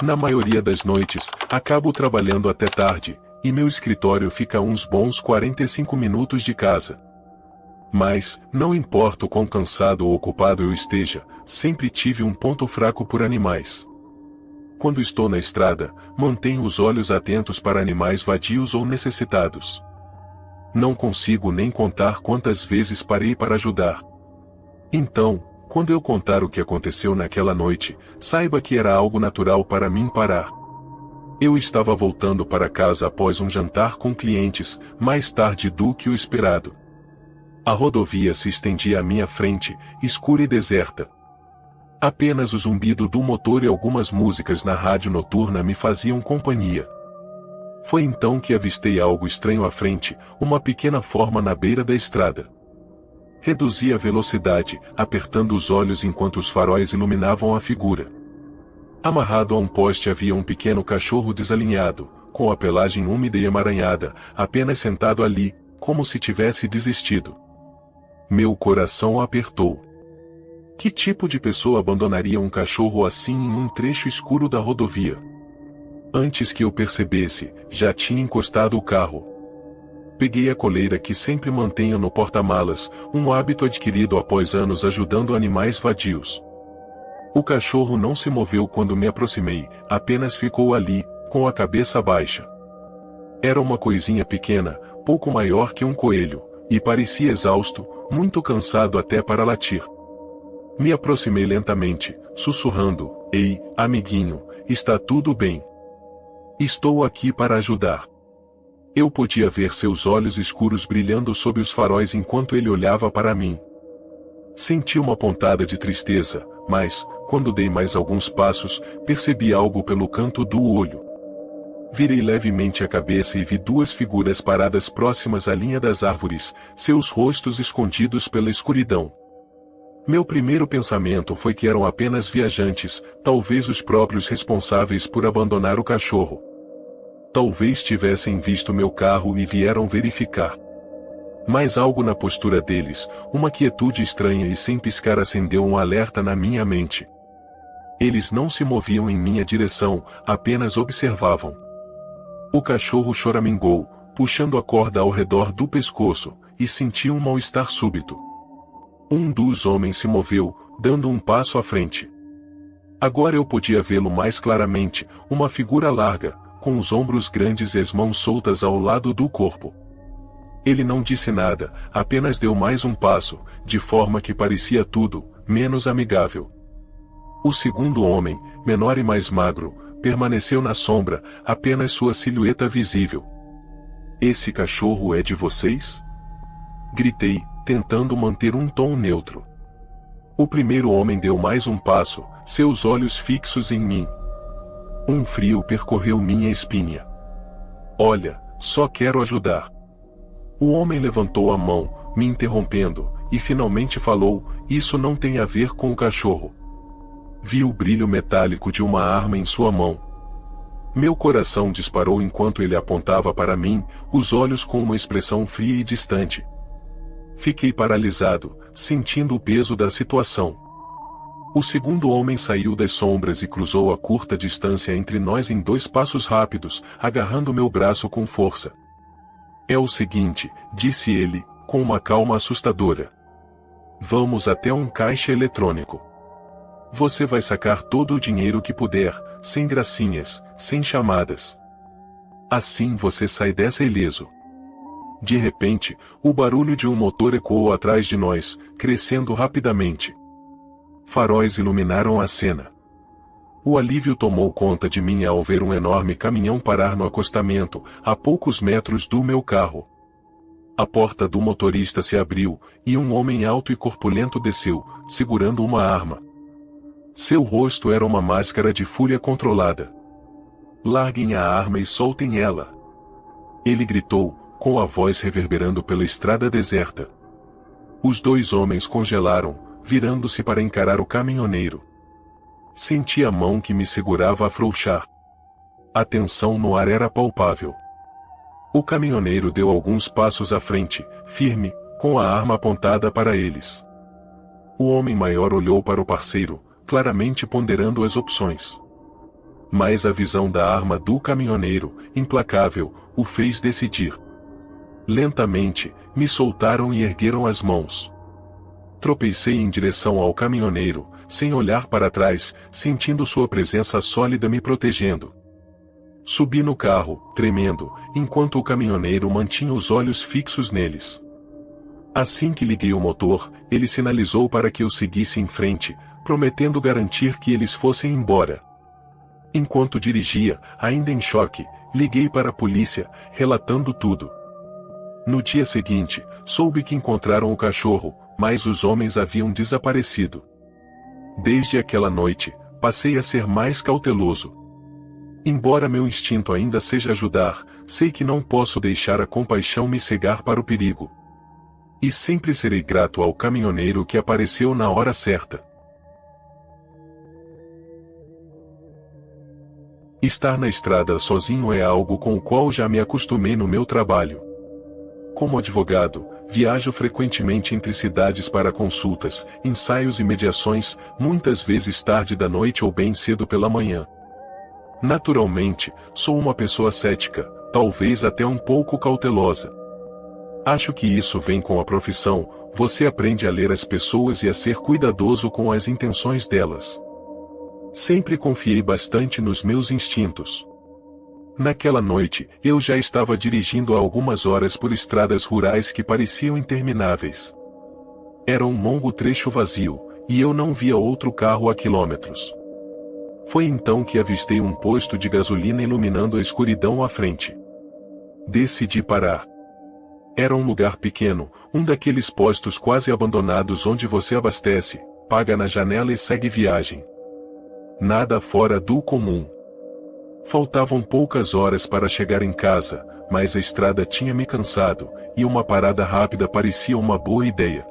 Na maioria das noites, acabo trabalhando até tarde, e meu escritório fica a uns bons 45 minutos de casa. Mas, não importa o quão cansado ou ocupado eu esteja, sempre tive um ponto fraco por animais. Quando estou na estrada, mantenho os olhos atentos para animais vadios ou necessitados. Não consigo nem contar quantas vezes parei para ajudar. Então, quando eu contar o que aconteceu naquela noite, saiba que era algo natural para mim parar. Eu estava voltando para casa após um jantar com clientes, mais tarde do que o esperado. A rodovia se estendia à minha frente, escura e deserta. Apenas o zumbido do motor e algumas músicas na rádio noturna me faziam companhia. Foi então que avistei algo estranho à frente, uma pequena forma na beira da estrada. Reduzi a velocidade, apertando os olhos enquanto os faróis iluminavam a figura. Amarrado a um poste havia um pequeno cachorro desalinhado, com a pelagem úmida e emaranhada, apenas sentado ali, como se tivesse desistido. Meu coração apertou. Que tipo de pessoa abandonaria um cachorro assim em um trecho escuro da rodovia? Antes que eu percebesse, já tinha encostado o carro. Peguei a coleira que sempre mantenho no porta-malas, um hábito adquirido após anos ajudando animais vadios. O cachorro não se moveu quando me aproximei, apenas ficou ali, com a cabeça baixa. Era uma coisinha pequena, pouco maior que um coelho, e parecia exausto, muito cansado até para latir. Me aproximei lentamente, sussurrando: "Ei, amiguinho, está tudo bem? Estou aqui para ajudar." Eu podia ver seus olhos escuros brilhando sob os faróis enquanto ele olhava para mim. Senti uma pontada de tristeza, mas, quando dei mais alguns passos, percebi algo pelo canto do olho. Virei levemente a cabeça e vi duas figuras paradas próximas à linha das árvores, seus rostos escondidos pela escuridão. Meu primeiro pensamento foi que eram apenas viajantes, talvez os próprios responsáveis por abandonar o cachorro. Talvez tivessem visto meu carro e vieram verificar. Mas algo na postura deles, uma quietude estranha e sem piscar acendeu um alerta na minha mente. Eles não se moviam em minha direção, apenas observavam. O cachorro choramingou, puxando a corda ao redor do pescoço, e senti um mal-estar súbito. Um dos homens se moveu, dando um passo à frente. Agora eu podia vê-lo mais claramente, uma figura larga, com os ombros grandes e as mãos soltas ao lado do corpo. Ele não disse nada, apenas deu mais um passo, de forma que parecia tudo, menos amigável. O segundo homem, menor e mais magro, permaneceu na sombra, apenas sua silhueta visível. "Esse cachorro é de vocês?" Gritei, tentando manter um tom neutro. O primeiro homem deu mais um passo, seus olhos fixos em mim. Um frio percorreu minha espinha. "Olha, só quero ajudar." O homem levantou a mão, me interrompendo, e finalmente falou: "Isso não tem a ver com o cachorro." Vi o brilho metálico de uma arma em sua mão. Meu coração disparou enquanto ele apontava para mim, os olhos com uma expressão fria e distante. Fiquei paralisado, sentindo o peso da situação. O segundo homem saiu das sombras e cruzou a curta distância entre nós em 2 passos rápidos, agarrando meu braço com força. "É o seguinte", disse ele, com uma calma assustadora. "Vamos até um caixa eletrônico. Você vai sacar todo o dinheiro que puder, sem gracinhas, sem chamadas. Assim você sai dessa ileso." De repente, o barulho de um motor ecoou atrás de nós, crescendo rapidamente. Faróis iluminaram a cena. O alívio tomou conta de mim ao ver um enorme caminhão parar no acostamento, a poucos metros do meu carro. A porta do motorista se abriu, e um homem alto e corpulento desceu, segurando uma arma. Seu rosto era uma máscara de fúria controlada. "Larguem a arma e soltem ela!" Ele gritou, com a voz reverberando pela estrada deserta. Os 2 homens congelaram, virando-se para encarar o caminhoneiro. Senti a mão que me segurava afrouxar. A tensão no ar era palpável. O caminhoneiro deu alguns passos à frente, firme, com a arma apontada para eles. O homem maior olhou para o parceiro, claramente ponderando as opções. Mas a visão da arma do caminhoneiro, implacável, o fez decidir. Lentamente, me soltaram e ergueram as mãos. Tropecei em direção ao caminhoneiro, sem olhar para trás, sentindo sua presença sólida me protegendo. Subi no carro, tremendo, enquanto o caminhoneiro mantinha os olhos fixos neles. Assim que liguei o motor, ele sinalizou para que eu seguisse em frente, prometendo garantir que eles fossem embora. Enquanto dirigia, ainda em choque, liguei para a polícia, relatando tudo. No dia seguinte, soube que encontraram o cachorro, mas os homens haviam desaparecido. Desde aquela noite, passei a ser mais cauteloso. Embora meu instinto ainda seja ajudar, sei que não posso deixar a compaixão me cegar para o perigo. E sempre serei grato ao caminhoneiro que apareceu na hora certa. Estar na estrada sozinho é algo com o qual já me acostumei no meu trabalho. Como advogado, viajo frequentemente entre cidades para consultas, ensaios e mediações, muitas vezes tarde da noite ou bem cedo pela manhã. Naturalmente, sou uma pessoa cética, talvez até um pouco cautelosa. Acho que isso vem com a profissão, você aprende a ler as pessoas e a ser cuidadoso com as intenções delas. Sempre confiei bastante nos meus instintos. Naquela noite, eu já estava dirigindo há algumas horas por estradas rurais que pareciam intermináveis. Era um longo trecho vazio, e eu não via outro carro a quilômetros. Foi então que avistei um posto de gasolina iluminando a escuridão à frente. Decidi parar. Era um lugar pequeno, um daqueles postos quase abandonados onde você abastece, paga na janela e segue viagem. Nada fora do comum. Faltavam poucas horas para chegar em casa, mas a estrada tinha me cansado, e uma parada rápida parecia uma boa ideia.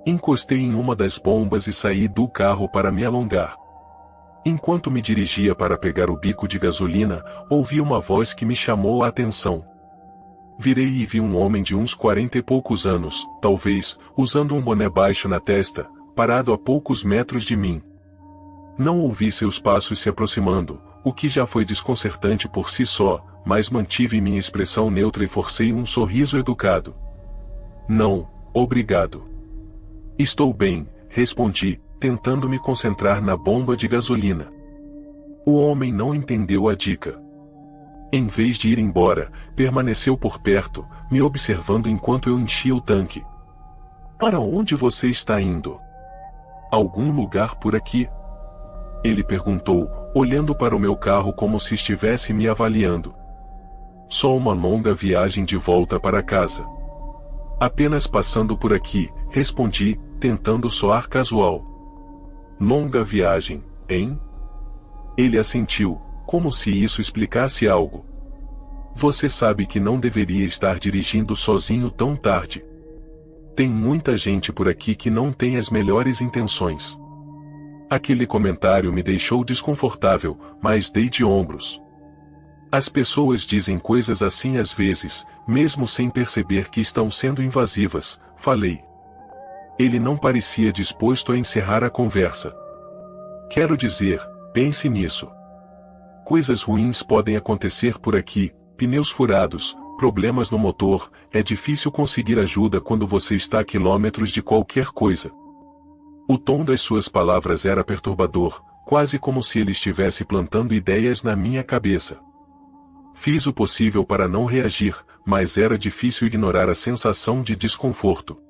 Encostei em uma das bombas e saí do carro para me alongar. Enquanto me dirigia para pegar o bico de gasolina, ouvi uma voz que me chamou a atenção. Virei e vi um homem de uns 40 e poucos anos, talvez, usando um boné baixo na testa, parado a poucos metros de mim. Não ouvi seus passos se aproximando, o que já foi desconcertante por si só, mas mantive minha expressão neutra e forcei um sorriso educado. Não, obrigado. Estou bem, respondi, tentando me concentrar na bomba de gasolina. O homem não entendeu a dica. Em vez de ir embora, permaneceu por perto, me observando enquanto eu enchia o tanque. Para onde você está indo? Algum lugar por aqui? Ele perguntou, olhando para o meu carro como se estivesse me avaliando. Só uma longa viagem de volta para casa. Apenas passando por aqui, respondi, tentando soar casual. Longa viagem, hein? Ele assentiu, como se isso explicasse algo. Você sabe que não deveria estar dirigindo sozinho tão tarde. Tem muita gente por aqui que não tem as melhores intenções. Aquele comentário me deixou desconfortável, mas dei de ombros. As pessoas dizem coisas assim às vezes, mesmo sem perceber que estão sendo invasivas, falei. Ele não parecia disposto a encerrar a conversa. Quero dizer, pense nisso. Coisas ruins podem acontecer por aqui, pneus furados, problemas no motor, é difícil conseguir ajuda quando você está a quilômetros de qualquer coisa. O tom das suas palavras era perturbador, quase como se ele estivesse plantando ideias na minha cabeça. Fiz o possível para não reagir, mas era difícil ignorar a sensação de desconforto.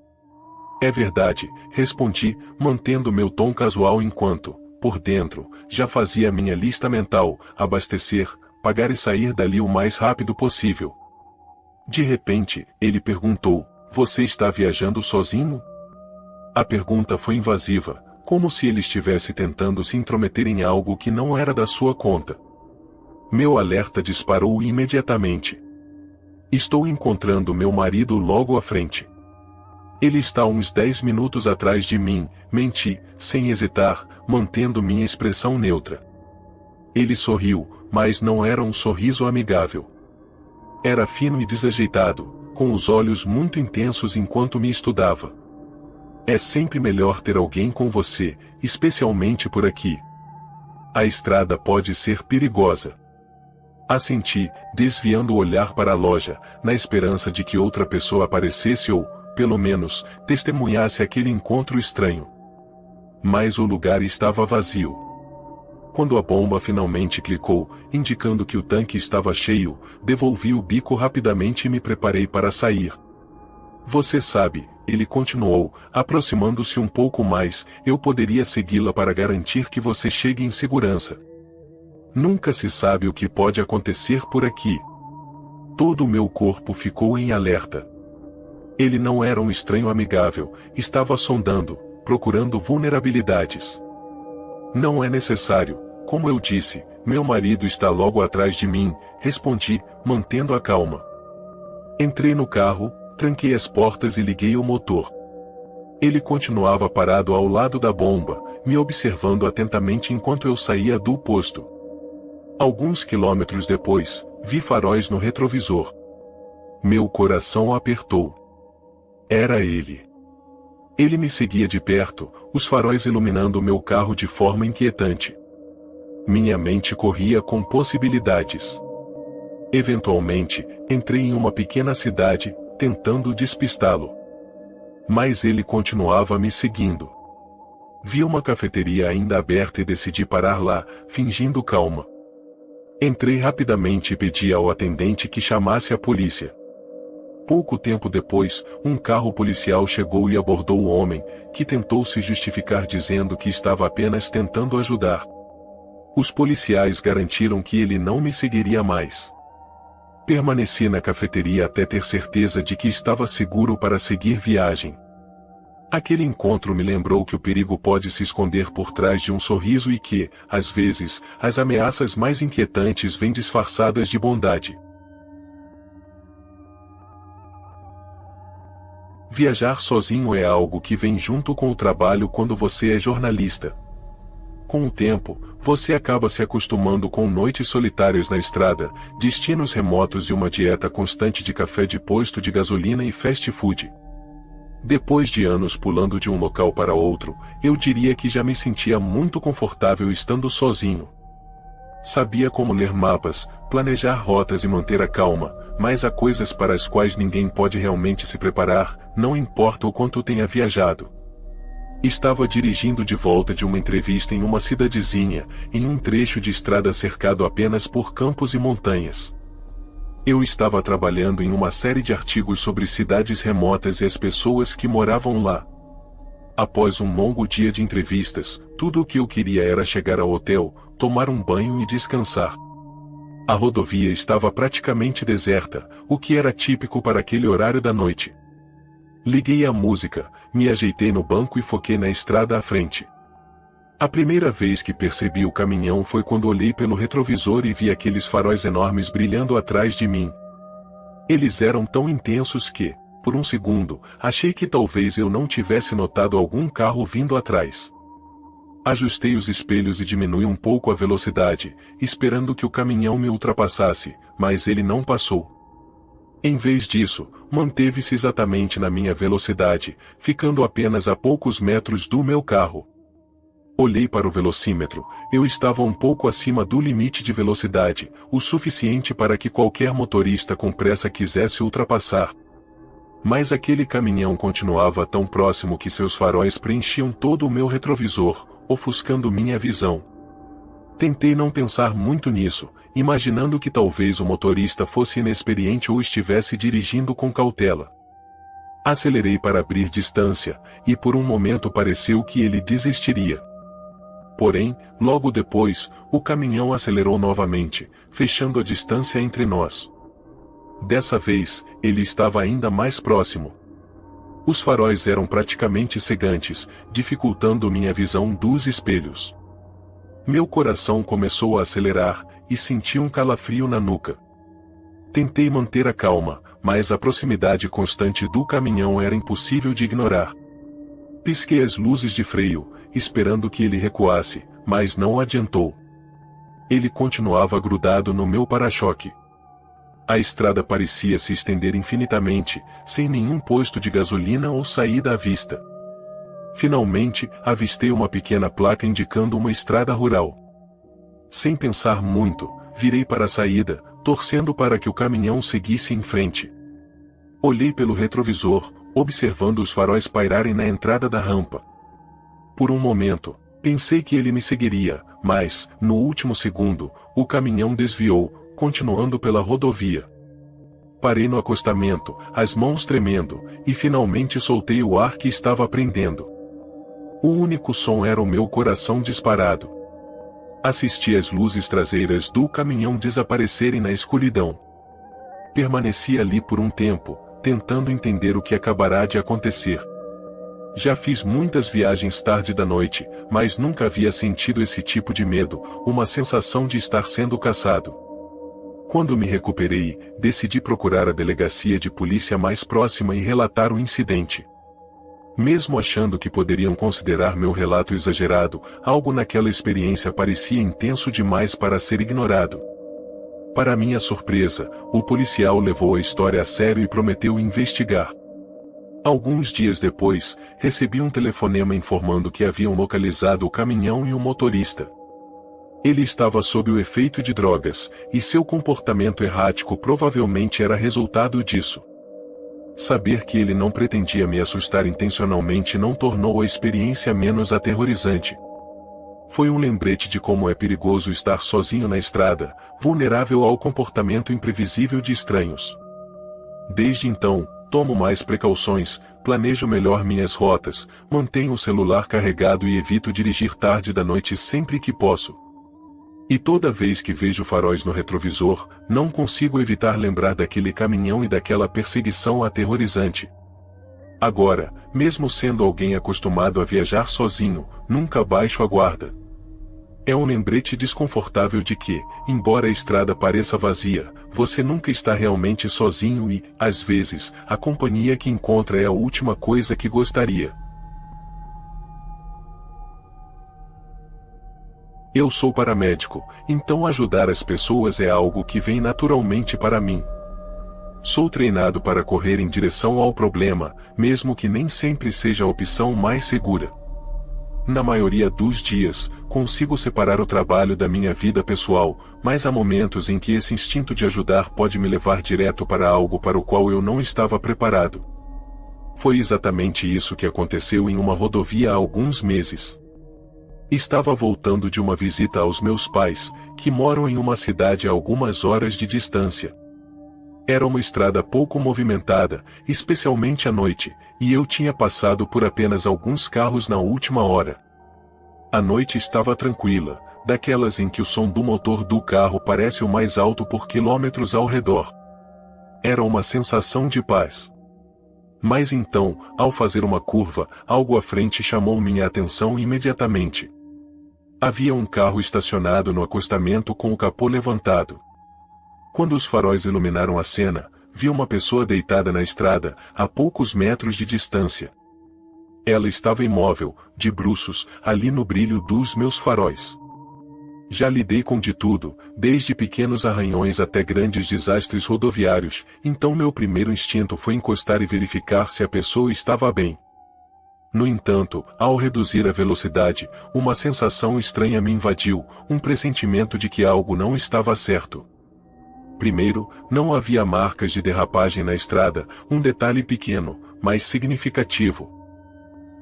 É verdade, respondi, mantendo meu tom casual enquanto, por dentro, já fazia minha lista mental, abastecer, pagar e sair dali o mais rápido possível. De repente, ele perguntou, você está viajando sozinho? A pergunta foi invasiva, como se ele estivesse tentando se intrometer em algo que não era da sua conta. Meu alerta disparou imediatamente. Estou encontrando meu marido logo à frente. Ele está uns 10 minutos atrás de mim, menti, sem hesitar, mantendo minha expressão neutra. Ele sorriu, mas não era um sorriso amigável. Era fino e desajeitado, com os olhos muito intensos enquanto me estudava. É sempre melhor ter alguém com você, especialmente por aqui. A estrada pode ser perigosa. Assenti, desviando o olhar para a loja, na esperança de que outra pessoa aparecesse ou, pelo menos, testemunhasse aquele encontro estranho. Mas o lugar estava vazio. Quando a bomba finalmente clicou, indicando que o tanque estava cheio, devolvi o bico rapidamente e me preparei para sair. Você sabe, ele continuou, aproximando-se um pouco mais, eu poderia segui-la para garantir que você chegue em segurança. Nunca se sabe o que pode acontecer por aqui. Todo o meu corpo ficou em alerta. Ele não era um estranho amigável, estava sondando, procurando vulnerabilidades. Não é necessário, como eu disse, meu marido está logo atrás de mim, respondi, mantendo a calma. Entrei no carro, tranquei as portas e liguei o motor. Ele continuava parado ao lado da bomba, me observando atentamente enquanto eu saía do posto. Alguns quilômetros depois, vi faróis no retrovisor. Meu coração apertou. Era ele. Ele me seguia de perto, os faróis iluminando meu carro de forma inquietante. Minha mente corria com possibilidades. Eventualmente, entrei em uma pequena cidade, tentando despistá-lo. Mas ele continuava me seguindo. Vi uma cafeteria ainda aberta e decidi parar lá, fingindo calma. Entrei rapidamente e pedi ao atendente que chamasse a polícia. Pouco tempo depois, um carro policial chegou e abordou o homem, que tentou se justificar dizendo que estava apenas tentando ajudar. Os policiais garantiram que ele não me seguiria mais. Permaneci na cafeteria até ter certeza de que estava seguro para seguir viagem. Aquele encontro me lembrou que o perigo pode se esconder por trás de um sorriso e que, às vezes, as ameaças mais inquietantes vêm disfarçadas de bondade. Viajar sozinho é algo que vem junto com o trabalho quando você é jornalista. Com o tempo, você acaba se acostumando com noites solitárias na estrada, destinos remotos e uma dieta constante de café de posto de gasolina e fast food. Depois de anos pulando de um local para outro, eu diria que já me sentia muito confortável estando sozinho. Sabia como ler mapas, planejar rotas e manter a calma, mas há coisas para as quais ninguém pode realmente se preparar, não importa o quanto tenha viajado. Estava dirigindo de volta de uma entrevista em uma cidadezinha, em um trecho de estrada cercado apenas por campos e montanhas. Eu estava trabalhando em uma série de artigos sobre cidades remotas e as pessoas que moravam lá. Após um longo dia de entrevistas, tudo o que eu queria era chegar ao hotel, tomar um banho e descansar. A rodovia estava praticamente deserta, o que era típico para aquele horário da noite. Liguei a música, me ajeitei no banco e foquei na estrada à frente. A primeira vez que percebi o caminhão foi quando olhei pelo retrovisor e vi aqueles faróis enormes brilhando atrás de mim. Eles eram tão intensos que, por um segundo, achei que talvez eu não tivesse notado algum carro vindo atrás. Ajustei os espelhos e diminui um pouco a velocidade, esperando que o caminhão me ultrapassasse, mas ele não passou. Em vez disso, manteve-se exatamente na minha velocidade, ficando apenas a poucos metros do meu carro. Olhei para o velocímetro, eu estava um pouco acima do limite de velocidade, o suficiente para que qualquer motorista com pressa quisesse ultrapassar. Mas aquele caminhão continuava tão próximo que seus faróis preenchiam todo o meu retrovisor, ofuscando minha visão. Tentei não pensar muito nisso, imaginando que talvez o motorista fosse inexperiente ou estivesse dirigindo com cautela. Acelerei para abrir distância, e por um momento pareceu que ele desistiria. Porém, logo depois, o caminhão acelerou novamente, fechando a distância entre nós. Dessa vez, ele estava ainda mais próximo. Os faróis eram praticamente cegantes, dificultando minha visão dos espelhos. Meu coração começou a acelerar, e senti um calafrio na nuca. Tentei manter a calma, mas a proximidade constante do caminhão era impossível de ignorar. Pisquei as luzes de freio, esperando que ele recuasse, mas não adiantou. Ele continuava grudado no meu para-choque. A estrada parecia se estender infinitamente, sem nenhum posto de gasolina ou saída à vista. Finalmente, avistei uma pequena placa indicando uma estrada rural. Sem pensar muito, virei para a saída, torcendo para que o caminhão seguisse em frente. Olhei pelo retrovisor, observando os faróis pairarem na entrada da rampa. Por um momento, pensei que ele me seguiria, mas, no último segundo, o caminhão desviou, continuando pela rodovia. Parei no acostamento, as mãos tremendo, e finalmente soltei o ar que estava prendendo. O único som era o meu coração disparado. Assisti as luzes traseiras do caminhão desaparecerem na escuridão. Permaneci ali por um tempo, tentando entender o que acabará de acontecer. Já fiz muitas viagens tarde da noite, mas nunca havia sentido esse tipo de medo, uma sensação de estar sendo caçado. Quando me recuperei, decidi procurar a delegacia de polícia mais próxima e relatar o incidente. Mesmo achando que poderiam considerar meu relato exagerado, algo naquela experiência parecia intenso demais para ser ignorado. Para minha surpresa, o policial levou a história a sério e prometeu investigar. Alguns dias depois, recebi um telefonema informando que haviam localizado o caminhão e o motorista. Ele estava sob o efeito de drogas, e seu comportamento errático provavelmente era resultado disso. Saber que ele não pretendia me assustar intencionalmente não tornou a experiência menos aterrorizante. Foi um lembrete de como é perigoso estar sozinho na estrada, vulnerável ao comportamento imprevisível de estranhos. Desde então, tomo mais precauções, planejo melhor minhas rotas, mantenho o celular carregado e evito dirigir tarde da noite sempre que posso. E toda vez que vejo faróis no retrovisor, não consigo evitar lembrar daquele caminhão e daquela perseguição aterrorizante. Agora, mesmo sendo alguém acostumado a viajar sozinho, nunca baixo a guarda. É um lembrete desconfortável de que, embora a estrada pareça vazia, você nunca está realmente sozinho e, às vezes, a companhia que encontra é a última coisa que gostaria. Eu sou paramédico, então ajudar as pessoas é algo que vem naturalmente para mim. Sou treinado para correr em direção ao problema, mesmo que nem sempre seja a opção mais segura. Na maioria dos dias, consigo separar o trabalho da minha vida pessoal, mas há momentos em que esse instinto de ajudar pode me levar direto para algo para o qual eu não estava preparado. Foi exatamente isso que aconteceu em uma rodovia há alguns meses. Estava voltando de uma visita aos meus pais, que moram em uma cidade a algumas horas de distância. Era uma estrada pouco movimentada, especialmente à noite, e eu tinha passado por apenas alguns carros na última hora. A noite estava tranquila, daquelas em que o som do motor do carro parece o mais alto por quilômetros ao redor. Era uma sensação de paz. Mas então, ao fazer uma curva, algo à frente chamou minha atenção imediatamente. Havia um carro estacionado no acostamento com o capô levantado. Quando os faróis iluminaram a cena, vi uma pessoa deitada na estrada, a poucos metros de distância. Ela estava imóvel, de bruços, ali no brilho dos meus faróis. Já lidei com de tudo, desde pequenos arranhões até grandes desastres rodoviários, então meu primeiro instinto foi encostar e verificar se a pessoa estava bem. No entanto, ao reduzir a velocidade, uma sensação estranha me invadiu, um pressentimento de que algo não estava certo. Primeiro, não havia marcas de derrapagem na estrada, um detalhe pequeno, mas significativo.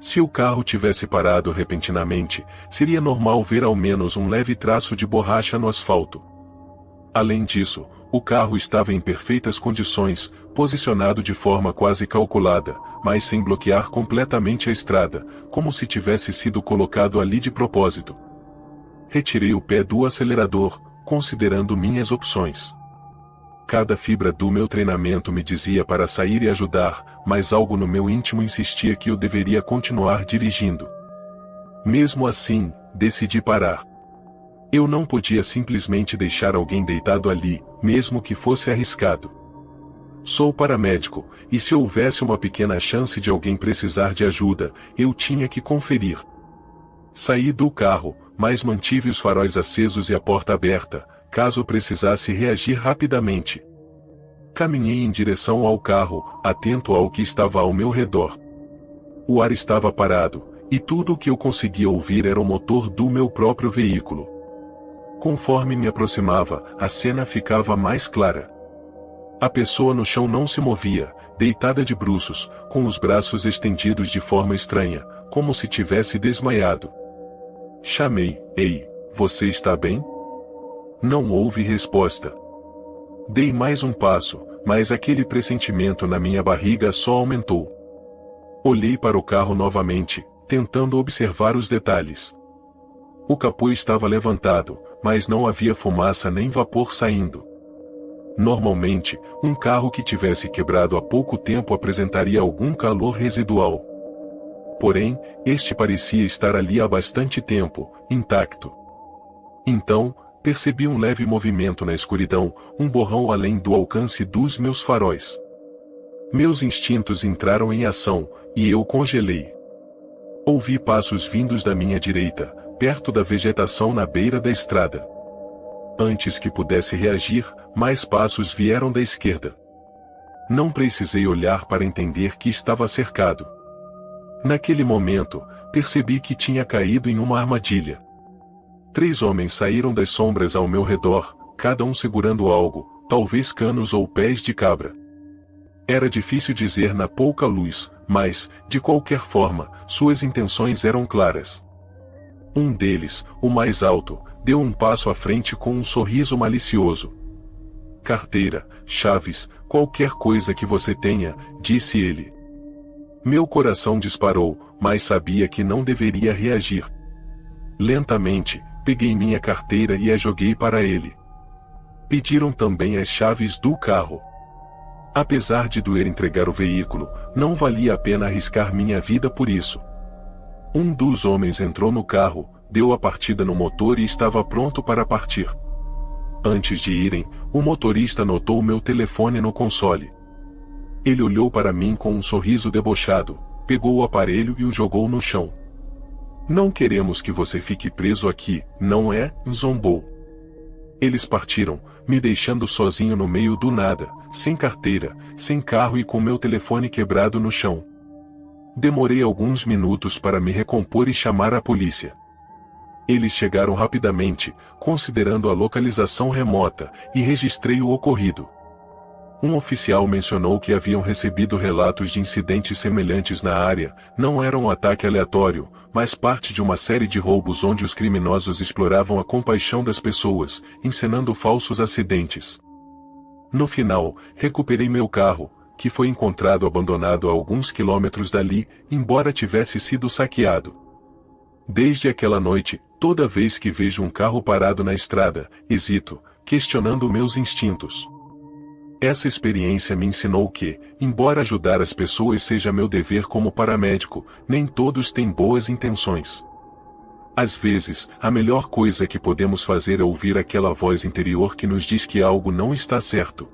Se o carro tivesse parado repentinamente, seria normal ver ao menos um leve traço de borracha no asfalto. Além disso, o carro estava em perfeitas condições, posicionado de forma quase calculada, mas sem bloquear completamente a estrada, como se tivesse sido colocado ali de propósito. Retirei o pé do acelerador, considerando minhas opções. Cada fibra do meu treinamento me dizia para sair e ajudar, mas algo no meu íntimo insistia que eu deveria continuar dirigindo. Mesmo assim, decidi parar. Eu não podia simplesmente deixar alguém deitado ali, mesmo que fosse arriscado. Sou paramédico, e se houvesse uma pequena chance de alguém precisar de ajuda, eu tinha que conferir. Saí do carro, mas mantive os faróis acesos e a porta aberta, caso precisasse reagir rapidamente. Caminhei em direção ao carro, atento ao que estava ao meu redor. O ar estava parado, e tudo o que eu conseguia ouvir era o motor do meu próprio veículo. Conforme me aproximava, a cena ficava mais clara. A pessoa no chão não se movia, deitada de bruços, com os braços estendidos de forma estranha, como se tivesse desmaiado. Chamei: "Ei, você está bem?" Não houve resposta. Dei mais um passo, mas aquele pressentimento na minha barriga só aumentou. Olhei para o carro novamente, tentando observar os detalhes. O capô estava levantado, mas não havia fumaça nem vapor saindo. Normalmente, um carro que tivesse quebrado há pouco tempo apresentaria algum calor residual. Porém, este parecia estar ali há bastante tempo, intacto. Então, percebi um leve movimento na escuridão, um borrão além do alcance dos meus faróis. Meus instintos entraram em ação, e eu congelei. Ouvi passos vindos da minha direita, perto da vegetação na beira da estrada. Antes que pudesse reagir, mais passos vieram da esquerda. Não precisei olhar para entender que estava cercado. Naquele momento, percebi que tinha caído em uma armadilha. 3 homens saíram das sombras ao meu redor, cada um segurando algo, talvez canos ou pés de cabra. Era difícil dizer na pouca luz, mas, de qualquer forma, suas intenções eram claras. Um deles, o mais alto, deu um passo à frente com um sorriso malicioso. "Carteira, chaves, qualquer coisa que você tenha", disse ele. Meu coração disparou, mas sabia que não deveria reagir. Lentamente, peguei minha carteira e a joguei para ele. Pediram também as chaves do carro. Apesar de doer entregar o veículo, não valia a pena arriscar minha vida por isso. Um dos homens entrou no carro, deu a partida no motor e estava pronto para partir. Antes de irem, o motorista notou meu telefone no console. Ele olhou para mim com um sorriso debochado, pegou o aparelho e o jogou no chão. "Não queremos que você fique preso aqui, não é?", zombou. Eles partiram, me deixando sozinho no meio do nada, sem carteira, sem carro e com meu telefone quebrado no chão. Demorei alguns minutos para me recompor e chamar a polícia. Eles chegaram rapidamente, considerando a localização remota, e registrei o ocorrido. Um oficial mencionou que haviam recebido relatos de incidentes semelhantes na área. Não era um ataque aleatório, mas parte de uma série de roubos onde os criminosos exploravam a compaixão das pessoas, encenando falsos acidentes. No final, recuperei meu carro, que foi encontrado abandonado a alguns quilômetros dali, embora tivesse sido saqueado. Desde aquela noite, toda vez que vejo um carro parado na estrada, hesito, questionando meus instintos. Essa experiência me ensinou que, embora ajudar as pessoas seja meu dever como paramédico, nem todos têm boas intenções. Às vezes, a melhor coisa que podemos fazer é ouvir aquela voz interior que nos diz que algo não está certo.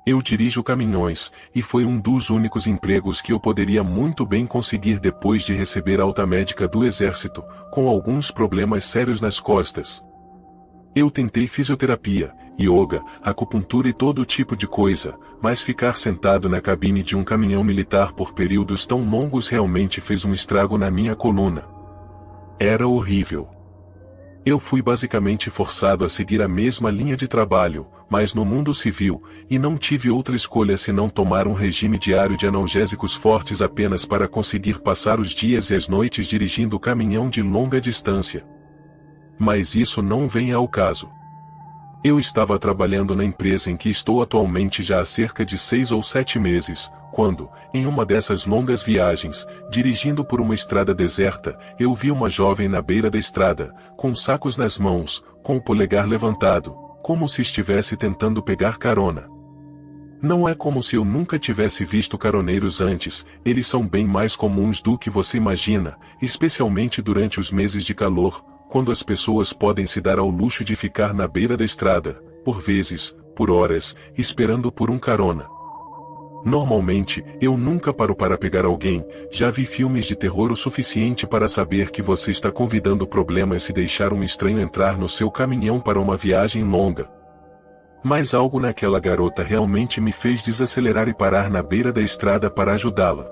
Eu dirijo caminhões, e foi um dos únicos empregos que eu poderia muito bem conseguir depois de receber alta médica do exército, com alguns problemas sérios nas costas. Eu tentei fisioterapia, yoga, acupuntura e todo tipo de coisa, mas ficar sentado na cabine de um caminhão militar por períodos tão longos realmente fez um estrago na minha coluna. Era horrível. Eu fui basicamente forçado a seguir a mesma linha de trabalho, mas no mundo civil, e não tive outra escolha senão tomar um regime diário de analgésicos fortes apenas para conseguir passar os dias e as noites dirigindo o caminhão de longa distância. Mas isso não vem ao caso. Eu estava trabalhando na empresa em que estou atualmente já há cerca de 6 ou 7 meses, quando, em uma dessas longas viagens, dirigindo por uma estrada deserta, eu vi uma jovem na beira da estrada, com sacos nas mãos, com o polegar levantado, como se estivesse tentando pegar carona. Não é como se eu nunca tivesse visto caroneiros antes, eles são bem mais comuns do que você imagina, especialmente durante os meses de calor, quando as pessoas podem se dar ao luxo de ficar na beira da estrada, por vezes, por horas, esperando por um carona. Normalmente, eu nunca paro para pegar alguém, já vi filmes de terror o suficiente para saber que você está convidando problemas se deixar um estranho entrar no seu caminhão para uma viagem longa. Mas algo naquela garota realmente me fez desacelerar e parar na beira da estrada para ajudá-la.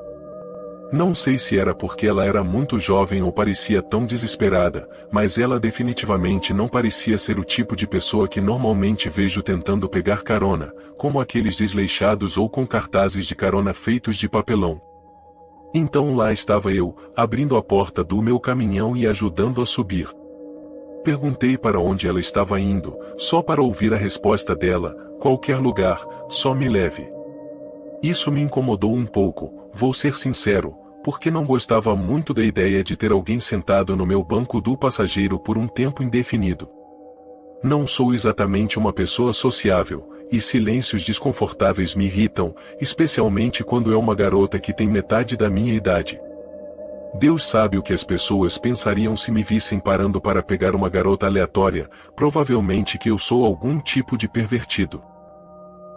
Não sei se era porque ela era muito jovem ou parecia tão desesperada, mas ela definitivamente não parecia ser o tipo de pessoa que normalmente vejo tentando pegar carona, como aqueles desleixados ou com cartazes de carona feitos de papelão. Então lá estava eu, abrindo a porta do meu caminhão e ajudando a subir. Perguntei para onde ela estava indo, só para ouvir a resposta dela: qualquer lugar, só me leve. Isso me incomodou um pouco, vou ser sincero, porque não gostava muito da ideia de ter alguém sentado no meu banco do passageiro por um tempo indefinido. Não sou exatamente uma pessoa sociável, e silêncios desconfortáveis me irritam, especialmente quando é uma garota que tem metade da minha idade. Deus sabe o que as pessoas pensariam se me vissem parando para pegar uma garota aleatória, provavelmente que eu sou algum tipo de pervertido.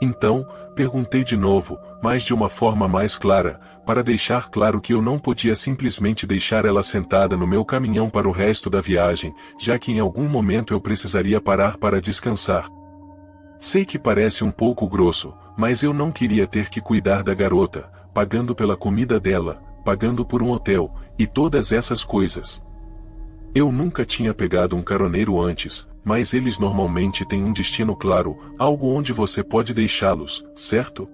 Então, perguntei de novo, mas de uma forma mais clara, para deixar claro que eu não podia simplesmente deixar ela sentada no meu caminhão para o resto da viagem, já que em algum momento eu precisaria parar para descansar. Sei que parece um pouco grosso, mas eu não queria ter que cuidar da garota, pagando pela comida dela, pagando por um hotel, e todas essas coisas. Eu nunca tinha pegado um caroneiro antes, mas eles normalmente têm um destino claro, algo onde você pode deixá-los, certo?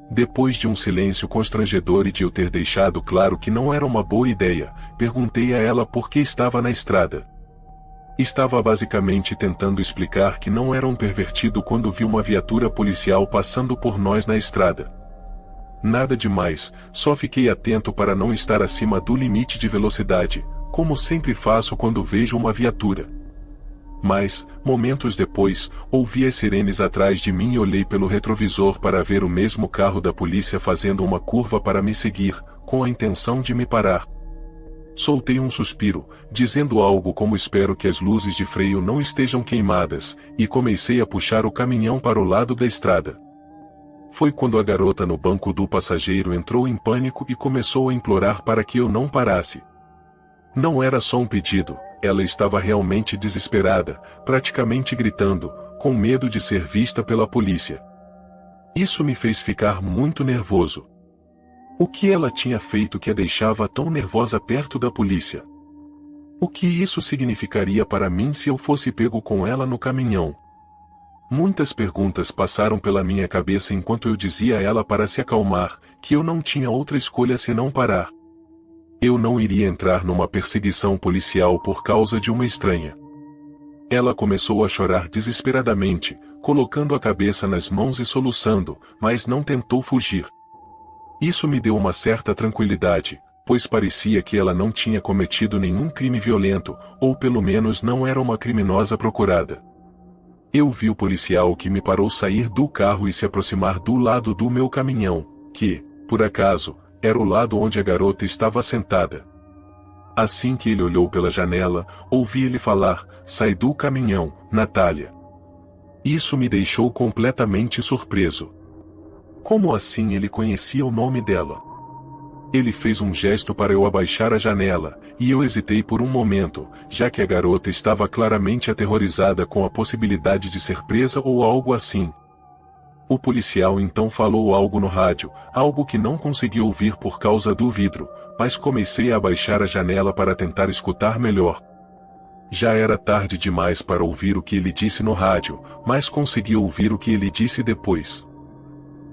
Depois de um silêncio constrangedor e de eu ter deixado claro que não era uma boa ideia, perguntei a ela por que estava na estrada. Estava basicamente tentando explicar que não era um pervertido quando vi uma viatura policial passando por nós na estrada. Nada demais, só fiquei atento para não estar acima do limite de velocidade, como sempre faço quando vejo uma viatura. Mas, momentos depois, ouvi as sirenes atrás de mim e olhei pelo retrovisor para ver o mesmo carro da polícia fazendo uma curva para me seguir, com a intenção de me parar. Soltei um suspiro, dizendo algo como espero que as luzes de freio não estejam queimadas, e comecei a puxar o caminhão para o lado da estrada. Foi quando a garota no banco do passageiro entrou em pânico e começou a implorar para que eu não parasse. Não era só um pedido, ela estava realmente desesperada, praticamente gritando, com medo de ser vista pela polícia. Isso me fez ficar muito nervoso. O que ela tinha feito que a deixava tão nervosa perto da polícia? O que isso significaria para mim se eu fosse pego com ela no caminhão? Muitas perguntas passaram pela minha cabeça enquanto eu dizia a ela para se acalmar, que eu não tinha outra escolha senão parar. Eu não iria entrar numa perseguição policial por causa de uma estranha. Ela começou a chorar desesperadamente, colocando a cabeça nas mãos e soluçando, mas não tentou fugir. Isso me deu uma certa tranquilidade, pois parecia que ela não tinha cometido nenhum crime violento, ou pelo menos não era uma criminosa procurada. Eu vi o policial que me parou sair do carro e se aproximar do lado do meu caminhão, que, por acaso, era o lado onde a garota estava sentada. Assim que ele olhou pela janela, ouvi ele falar: "Sai do caminhão, Natália." Isso me deixou completamente surpreso. Como assim ele conhecia o nome dela? Ele fez um gesto para eu abaixar a janela, e eu hesitei por um momento, já que a garota estava claramente aterrorizada com a possibilidade de ser presa ou algo assim. O policial então falou algo no rádio, algo que não consegui ouvir por causa do vidro, mas comecei a abaixar a janela para tentar escutar melhor. Já era tarde demais para ouvir o que ele disse no rádio, mas consegui ouvir o que ele disse depois.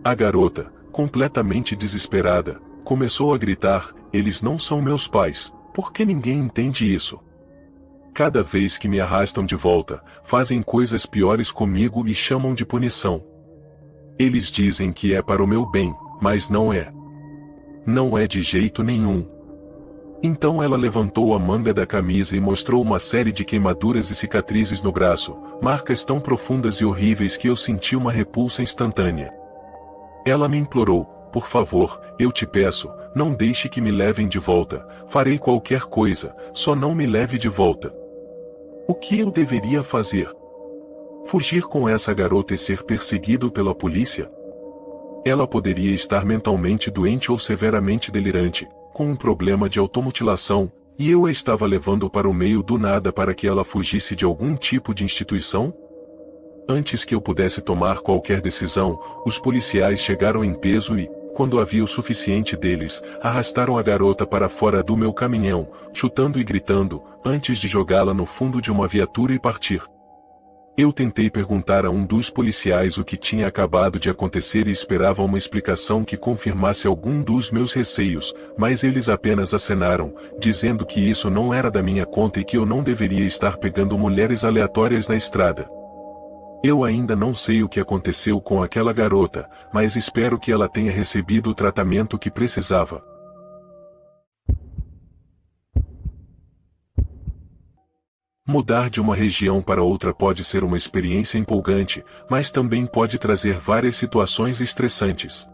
A garota, completamente desesperada, começou a gritar: "Eles não são meus pais, por que ninguém entende isso? Cada vez que me arrastam de volta, fazem coisas piores comigo e chamam de punição. Eles dizem que é para o meu bem, mas não é. Não é de jeito nenhum." Então ela levantou a manga da camisa e mostrou uma série de queimaduras e cicatrizes no braço, marcas tão profundas e horríveis que eu senti uma repulsa instantânea. Ela me implorou: "Por favor, eu te peço, não deixe que me levem de volta, farei qualquer coisa, só não me leve de volta." O que eu deveria fazer? Fugir com essa garota e ser perseguido pela polícia? Ela poderia estar mentalmente doente ou severamente delirante, com um problema de automutilação, e eu a estava levando para o meio do nada para que ela fugisse de algum tipo de instituição? Antes que eu pudesse tomar qualquer decisão, os policiais chegaram em peso e, quando havia o suficiente deles, arrastaram a garota para fora do meu caminhão, chutando e gritando, antes de jogá-la no fundo de uma viatura e partir. Eu tentei perguntar a um dos policiais o que tinha acabado de acontecer e esperava uma explicação que confirmasse algum dos meus receios, mas eles apenas acenaram, dizendo que isso não era da minha conta e que eu não deveria estar pegando mulheres aleatórias na estrada. Eu ainda não sei o que aconteceu com aquela garota, mas espero que ela tenha recebido o tratamento que precisava. Mudar de uma região para outra pode ser uma experiência empolgante, mas também pode trazer várias situações estressantes.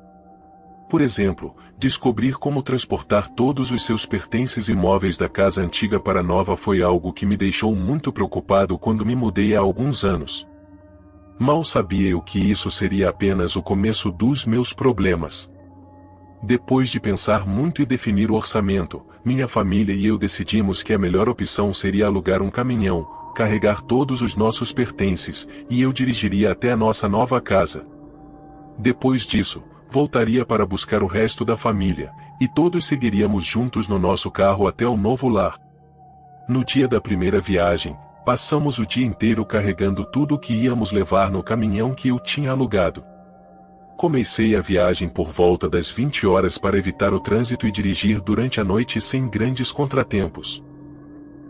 Por exemplo, descobrir como transportar todos os seus pertences e móveis da casa antiga para a nova foi algo que me deixou muito preocupado quando me mudei há alguns anos. Mal sabia eu que isso seria apenas o começo dos meus problemas. Depois de pensar muito e definir o orçamento, minha família e eu decidimos que a melhor opção seria alugar um caminhão, carregar todos os nossos pertences, e eu dirigiria até a nossa nova casa. Depois disso, voltaria para buscar o resto da família, e todos seguiríamos juntos no nosso carro até o novo lar. No dia da primeira viagem, passamos o dia inteiro carregando tudo o que íamos levar no caminhão que eu tinha alugado. Comecei a viagem por volta das 20 horas para evitar o trânsito e dirigir durante a noite sem grandes contratempos.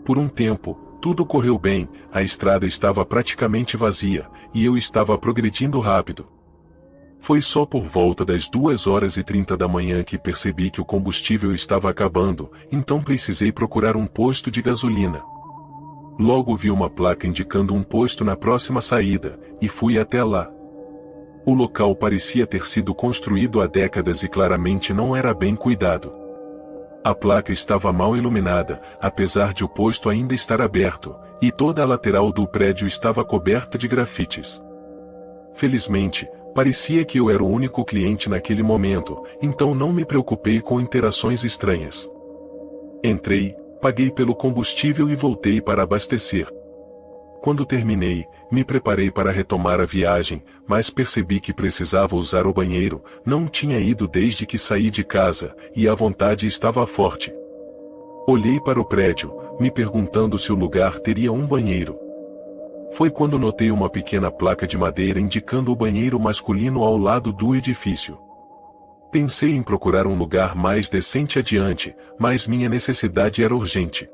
Por um tempo, tudo correu bem, a estrada estava praticamente vazia, e eu estava progredindo rápido. Foi só por volta das 2h30 da manhã que percebi que o combustível estava acabando, então precisei procurar um posto de gasolina. Logo vi uma placa indicando um posto na próxima saída, e fui até lá. O local parecia ter sido construído há décadas e claramente não era bem cuidado. A placa estava mal iluminada, apesar de o posto ainda estar aberto, e toda a lateral do prédio estava coberta de grafites. Felizmente, parecia que eu era o único cliente naquele momento, então não me preocupei com interações estranhas. Entrei, paguei pelo combustível e voltei para abastecer. Quando terminei, me preparei para retomar a viagem, mas percebi que precisava usar o banheiro, não tinha ido desde que saí de casa, e a vontade estava forte. Olhei para o prédio, me perguntando se o lugar teria um banheiro. Foi quando notei uma pequena placa de madeira indicando o banheiro masculino ao lado do edifício. Pensei em procurar um lugar mais decente adiante, mas minha necessidade era urgente.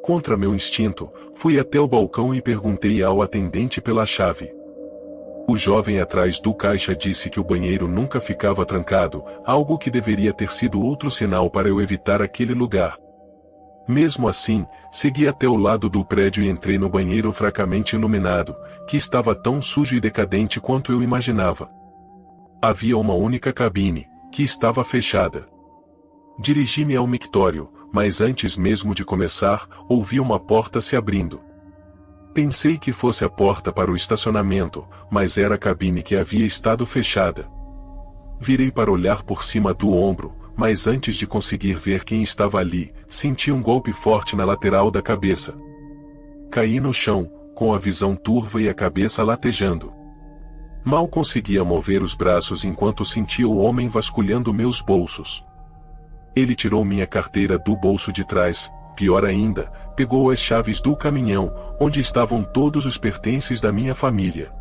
Contra meu instinto, fui até o balcão e perguntei ao atendente pela chave. O jovem atrás do caixa disse que o banheiro nunca ficava trancado, algo que deveria ter sido outro sinal para eu evitar aquele lugar. Mesmo assim, segui até o lado do prédio e entrei no banheiro fracamente iluminado, que estava tão sujo e decadente quanto eu imaginava. Havia uma única cabine, que estava fechada. Dirigi-me ao mictório, mas antes mesmo de começar, ouvi uma porta se abrindo. Pensei que fosse a porta para o estacionamento, mas era a cabine que havia estado fechada. Virei para olhar por cima do ombro, mas antes de conseguir ver quem estava ali, senti um golpe forte na lateral da cabeça. Caí no chão, com a visão turva e a cabeça latejando. Mal conseguia mover os braços enquanto sentia o homem vasculhando meus bolsos. Ele tirou minha carteira do bolso de trás, pior ainda, pegou as chaves do caminhão, onde estavam todos os pertences da minha família.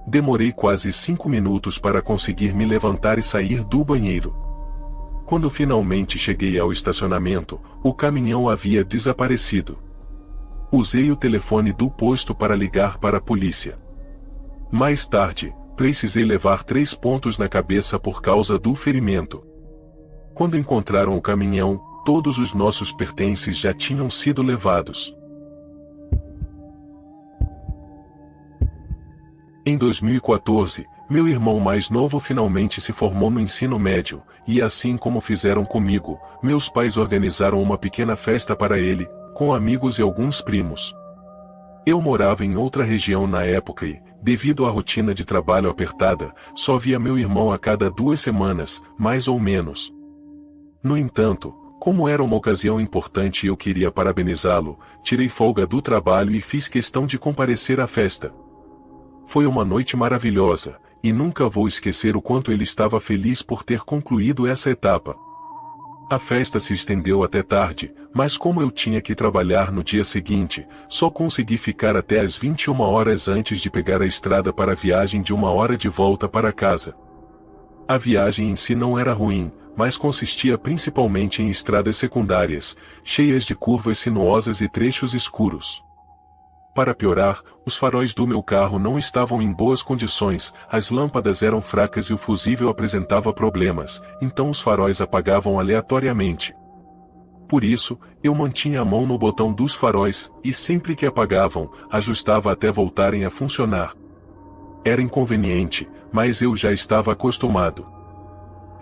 Demorei quase 5 minutos para conseguir me levantar e sair do banheiro. Quando finalmente cheguei ao estacionamento, o caminhão havia desaparecido. Usei o telefone do posto para ligar para a polícia. Mais tarde, precisei levar 3 pontos na cabeça por causa do ferimento. Quando encontraram o caminhão, todos os nossos pertences já tinham sido levados. Em 2014, meu irmão mais novo finalmente se formou no ensino médio, e assim como fizeram comigo, meus pais organizaram uma pequena festa para ele, com amigos e alguns primos. Eu morava em outra região na época e, devido à rotina de trabalho apertada, só via meu irmão a cada 2 semanas, mais ou menos. No entanto, como era uma ocasião importante e eu queria parabenizá-lo, tirei folga do trabalho e fiz questão de comparecer à festa. Foi uma noite maravilhosa, e nunca vou esquecer o quanto ele estava feliz por ter concluído essa etapa. A festa se estendeu até tarde, mas como eu tinha que trabalhar no dia seguinte, só consegui ficar até às 21 horas antes de pegar a estrada para a viagem de 1 hora de volta para casa. A viagem em si não era ruim, mas consistia principalmente em estradas secundárias, cheias de curvas sinuosas e trechos escuros. Para piorar, os faróis do meu carro não estavam em boas condições, as lâmpadas eram fracas e o fusível apresentava problemas, então os faróis apagavam aleatoriamente. Por isso, eu mantinha a mão no botão dos faróis, e sempre que apagavam, ajustava até voltarem a funcionar. Era inconveniente, mas eu já estava acostumado.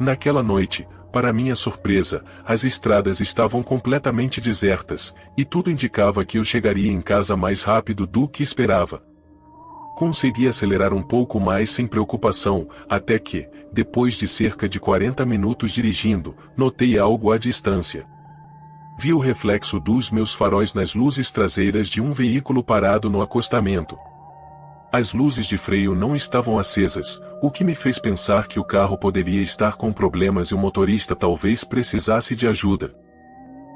Naquela noite, para minha surpresa, as estradas estavam completamente desertas, e tudo indicava que eu chegaria em casa mais rápido do que esperava. Consegui acelerar um pouco mais sem preocupação, até que, depois de cerca de 40 minutos dirigindo, notei algo à distância. Vi o reflexo dos meus faróis nas luzes traseiras de um veículo parado no acostamento. As luzes de freio não estavam acesas, o que me fez pensar que o carro poderia estar com problemas e o motorista talvez precisasse de ajuda.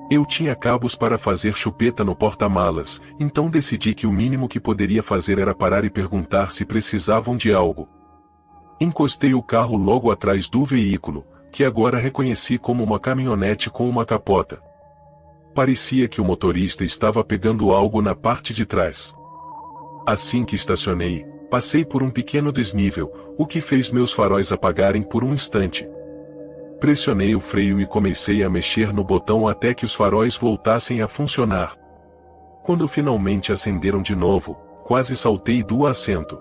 Eu tinha cabos para fazer chupeta no porta-malas, então decidi que o mínimo que poderia fazer era parar e perguntar se precisavam de algo. Encostei o carro logo atrás do veículo, que agora reconheci como uma caminhonete com uma capota. Parecia que o motorista estava pegando algo na parte de trás. Assim que estacionei, passei por um pequeno desnível, o que fez meus faróis apagarem por um instante. Pressionei o freio e comecei a mexer no botão até que os faróis voltassem a funcionar. Quando finalmente acenderam de novo, quase saltei do assento.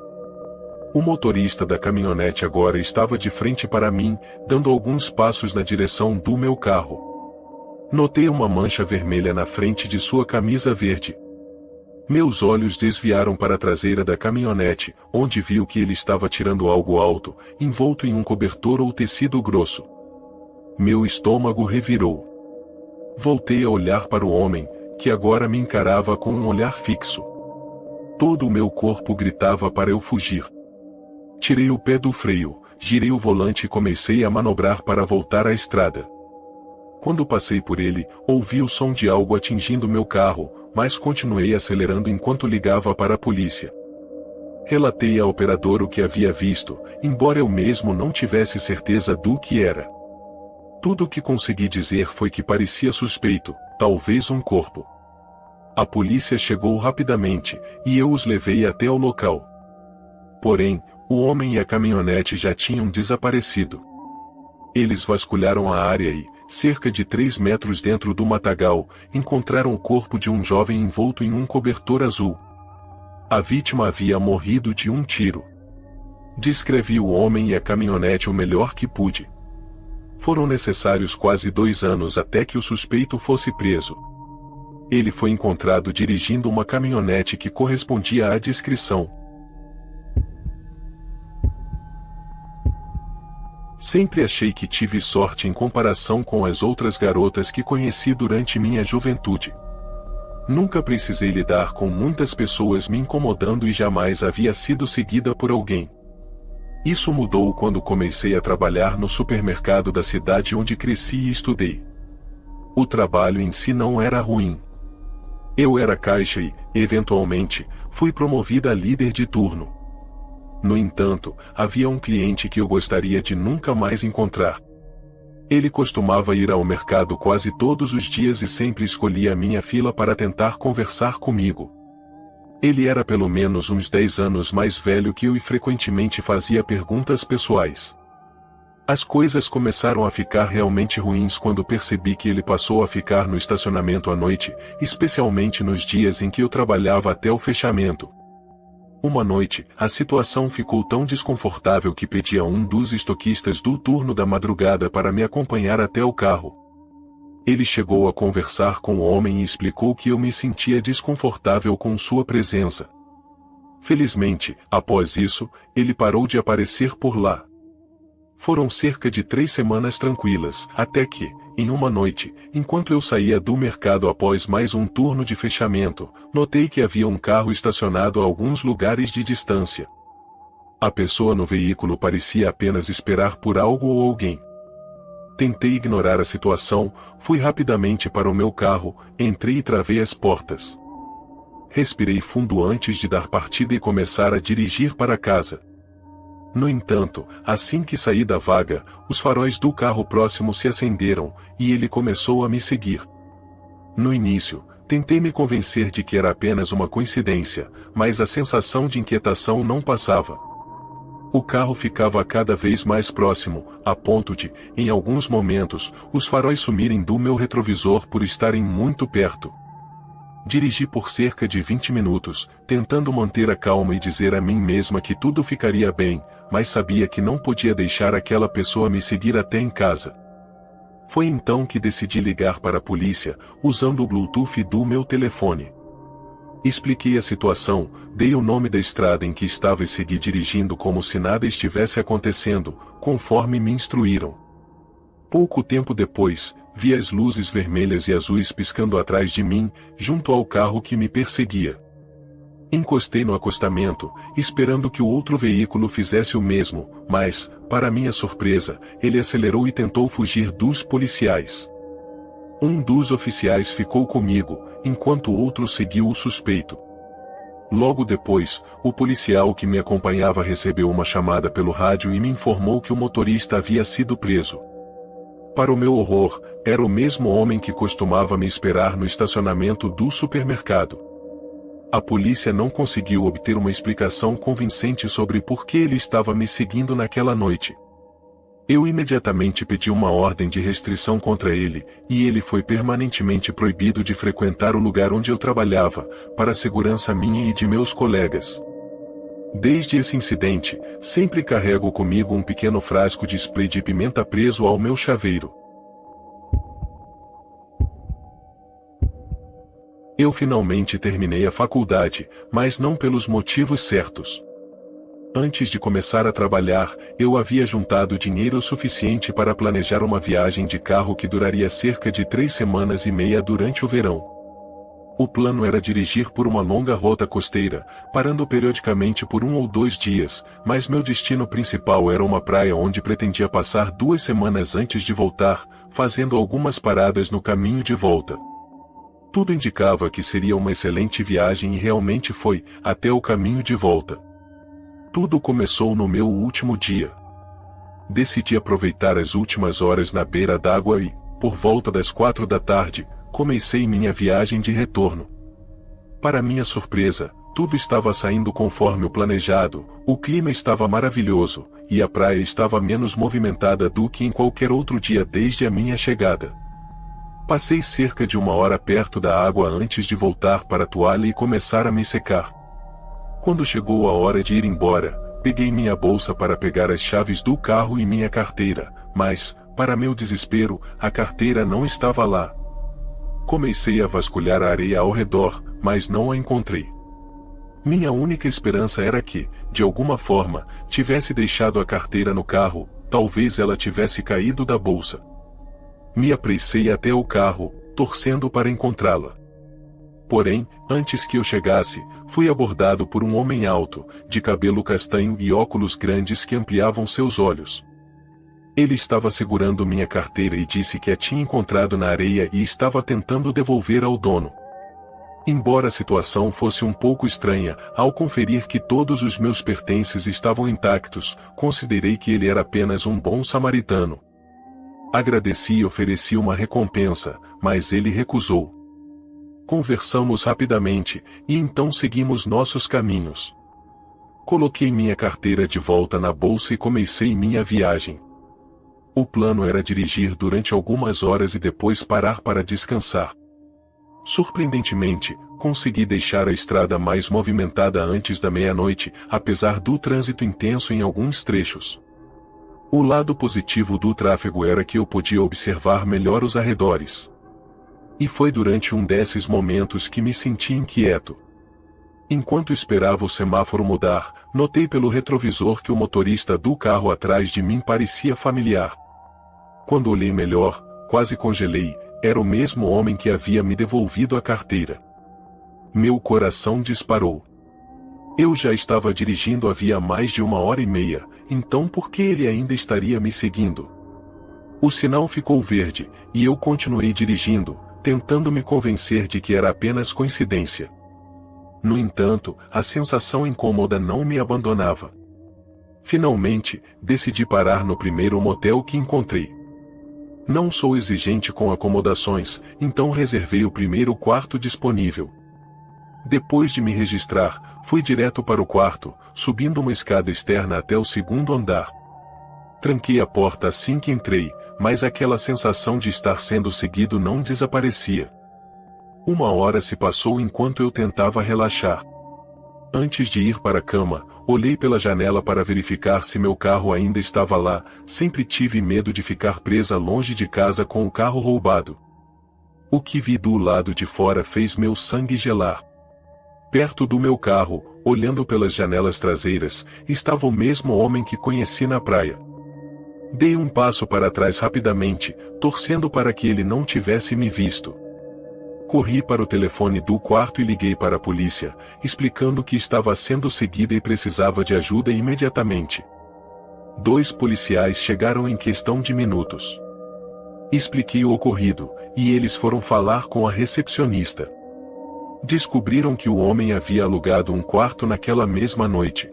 O motorista da caminhonete agora estava de frente para mim, dando alguns passos na direção do meu carro. Notei uma mancha vermelha na frente de sua camisa verde. Meus olhos desviaram para a traseira da caminhonete, onde vi que ele estava tirando algo alto, envolto em um cobertor ou tecido grosso. Meu estômago revirou. Voltei a olhar para o homem, que agora me encarava com um olhar fixo. Todo o meu corpo gritava para eu fugir. Tirei o pé do freio, girei o volante e comecei a manobrar para voltar à estrada. Quando passei por ele, ouvi o som de algo atingindo meu carro, mas continuei acelerando enquanto ligava para a polícia. Relatei ao operador o que havia visto, embora eu mesmo não tivesse certeza do que era. Tudo o que consegui dizer foi que parecia suspeito, talvez um corpo. A polícia chegou rapidamente, e eu os levei até o local. Porém, o homem e a caminhonete já tinham desaparecido. Eles vasculharam a área e, cerca de 3 metros dentro do matagal, encontraram o corpo de um jovem envolto em um cobertor azul. A vítima havia morrido de um tiro. Descrevi o homem e a caminhonete o melhor que pude. Foram necessários quase 2 anos até que o suspeito fosse preso. Ele foi encontrado dirigindo uma caminhonete que correspondia à descrição. Sempre achei que tive sorte em comparação com as outras garotas que conheci durante minha juventude. Nunca precisei lidar com muitas pessoas me incomodando e jamais havia sido seguida por alguém. Isso mudou quando comecei a trabalhar no supermercado da cidade onde cresci e estudei. O trabalho em si não era ruim. Eu era caixa e, eventualmente, fui promovida a líder de turno. No entanto, havia um cliente que eu gostaria de nunca mais encontrar. Ele costumava ir ao mercado quase todos os dias e sempre escolhia a minha fila para tentar conversar comigo. Ele era pelo menos uns 10 anos mais velho que eu e frequentemente fazia perguntas pessoais. As coisas começaram a ficar realmente ruins quando percebi que ele passou a ficar no estacionamento à noite, especialmente nos dias em que eu trabalhava até o fechamento. Uma noite, a situação ficou tão desconfortável que pedi a um dos estoquistas do turno da madrugada para me acompanhar até o carro. Ele chegou a conversar com o homem e explicou que eu me sentia desconfortável com sua presença. Felizmente, após isso, ele parou de aparecer por lá. Foram cerca de 3 semanas tranquilas, até que, em uma noite, enquanto eu saía do mercado após mais um turno de fechamento, notei que havia um carro estacionado a alguns lugares de distância. A pessoa no veículo parecia apenas esperar por algo ou alguém. Tentei ignorar a situação, fui rapidamente para o meu carro, entrei e travei as portas. Respirei fundo antes de dar partida e começar a dirigir para casa. No entanto, assim que saí da vaga, os faróis do carro próximo se acenderam, e ele começou a me seguir. No início, tentei me convencer de que era apenas uma coincidência, mas a sensação de inquietação não passava. O carro ficava cada vez mais próximo, a ponto de, em alguns momentos, os faróis sumirem do meu retrovisor por estarem muito perto. Dirigi por cerca de 20 minutos, tentando manter a calma e dizer a mim mesma que tudo ficaria bem, mas sabia que não podia deixar aquela pessoa me seguir até em casa. Foi então que decidi ligar para a polícia, usando o Bluetooth do meu telefone. Expliquei a situação, dei o nome da estrada em que estava e segui dirigindo como se nada estivesse acontecendo, conforme me instruíram. Pouco tempo depois, vi as luzes vermelhas e azuis piscando atrás de mim, junto ao carro que me perseguia. Encostei no acostamento, esperando que o outro veículo fizesse o mesmo, mas, para minha surpresa, ele acelerou e tentou fugir dos policiais. Um dos oficiais ficou comigo, enquanto o outro seguiu o suspeito. Logo depois, o policial que me acompanhava recebeu uma chamada pelo rádio e me informou que o motorista havia sido preso. Para o meu horror, era o mesmo homem que costumava me esperar no estacionamento do supermercado. A polícia não conseguiu obter uma explicação convincente sobre por que ele estava me seguindo naquela noite. Eu imediatamente pedi uma ordem de restrição contra ele, e ele foi permanentemente proibido de frequentar o lugar onde eu trabalhava, para a segurança minha e de meus colegas. Desde esse incidente, sempre carrego comigo um pequeno frasco de spray de pimenta preso ao meu chaveiro. Eu finalmente terminei a faculdade, mas não pelos motivos certos. Antes de começar a trabalhar, eu havia juntado dinheiro suficiente para planejar uma viagem de carro que duraria cerca de 3 semanas e meia durante o verão. O plano era dirigir por uma longa rota costeira, parando periodicamente por 1 ou 2 dias, mas meu destino principal era uma praia onde pretendia passar 2 semanas antes de voltar, fazendo algumas paradas no caminho de volta. Tudo indicava que seria uma excelente viagem e realmente foi, até o caminho de volta. Tudo começou no meu último dia. Decidi aproveitar as últimas horas na beira d'água e, por volta das 4 da tarde, comecei minha viagem de retorno. Para minha surpresa, tudo estava saindo conforme o planejado, o clima estava maravilhoso, e a praia estava menos movimentada do que em qualquer outro dia desde a minha chegada. Passei cerca de 1 hora perto da água antes de voltar para a toalha e começar a me secar. Quando chegou a hora de ir embora, peguei minha bolsa para pegar as chaves do carro e minha carteira, mas, para meu desespero, a carteira não estava lá. Comecei a vasculhar a areia ao redor, mas não a encontrei. Minha única esperança era que, de alguma forma, tivesse deixado a carteira no carro, talvez ela tivesse caído da bolsa. Me apressei até o carro, torcendo para encontrá-la. Porém, antes que eu chegasse, fui abordado por um homem alto, de cabelo castanho e óculos grandes que ampliavam seus olhos. Ele estava segurando minha carteira e disse que a tinha encontrado na areia e estava tentando devolver ao dono. Embora a situação fosse um pouco estranha, ao conferir que todos os meus pertences estavam intactos, considerei que ele era apenas um bom samaritano. Agradeci e ofereci uma recompensa, mas ele recusou. Conversamos rapidamente, e então seguimos nossos caminhos. Coloquei minha carteira de volta na bolsa e comecei minha viagem. O plano era dirigir durante algumas horas e depois parar para descansar. Surpreendentemente, consegui deixar a estrada mais movimentada antes da meia-noite, apesar do trânsito intenso em alguns trechos. O lado positivo do tráfego era que eu podia observar melhor os arredores. E foi durante um desses momentos que me senti inquieto. Enquanto esperava o semáforo mudar, notei pelo retrovisor que o motorista do carro atrás de mim parecia familiar. Quando olhei melhor, quase congelei, era o mesmo homem que havia me devolvido a carteira. Meu coração disparou. Eu já estava dirigindo havia mais de 1h30, então por que ele ainda estaria me seguindo? O sinal ficou verde, e eu continuei dirigindo, tentando me convencer de que era apenas coincidência. No entanto, a sensação incômoda não me abandonava. Finalmente, decidi parar no primeiro motel que encontrei. Não sou exigente com acomodações, então reservei o primeiro quarto disponível. Depois de me registrar, fui direto para o quarto, subindo uma escada externa até o segundo andar. Tranquei a porta assim que entrei, mas aquela sensação de estar sendo seguido não desaparecia. 1 hora se passou enquanto eu tentava relaxar. Antes de ir para a cama, olhei pela janela para verificar se meu carro ainda estava lá. Sempre tive medo de ficar presa longe de casa com o carro roubado. O que vi do lado de fora fez meu sangue gelar. Perto do meu carro, olhando pelas janelas traseiras, estava o mesmo homem que conheci na praia. Dei um passo para trás rapidamente, torcendo para que ele não tivesse me visto. Corri para o telefone do quarto e liguei para a polícia, explicando que estava sendo seguida e precisava de ajuda imediatamente. 2 policiais chegaram em questão de minutos. Expliquei o ocorrido, e eles foram falar com a recepcionista. Descobriram que o homem havia alugado um quarto naquela mesma noite.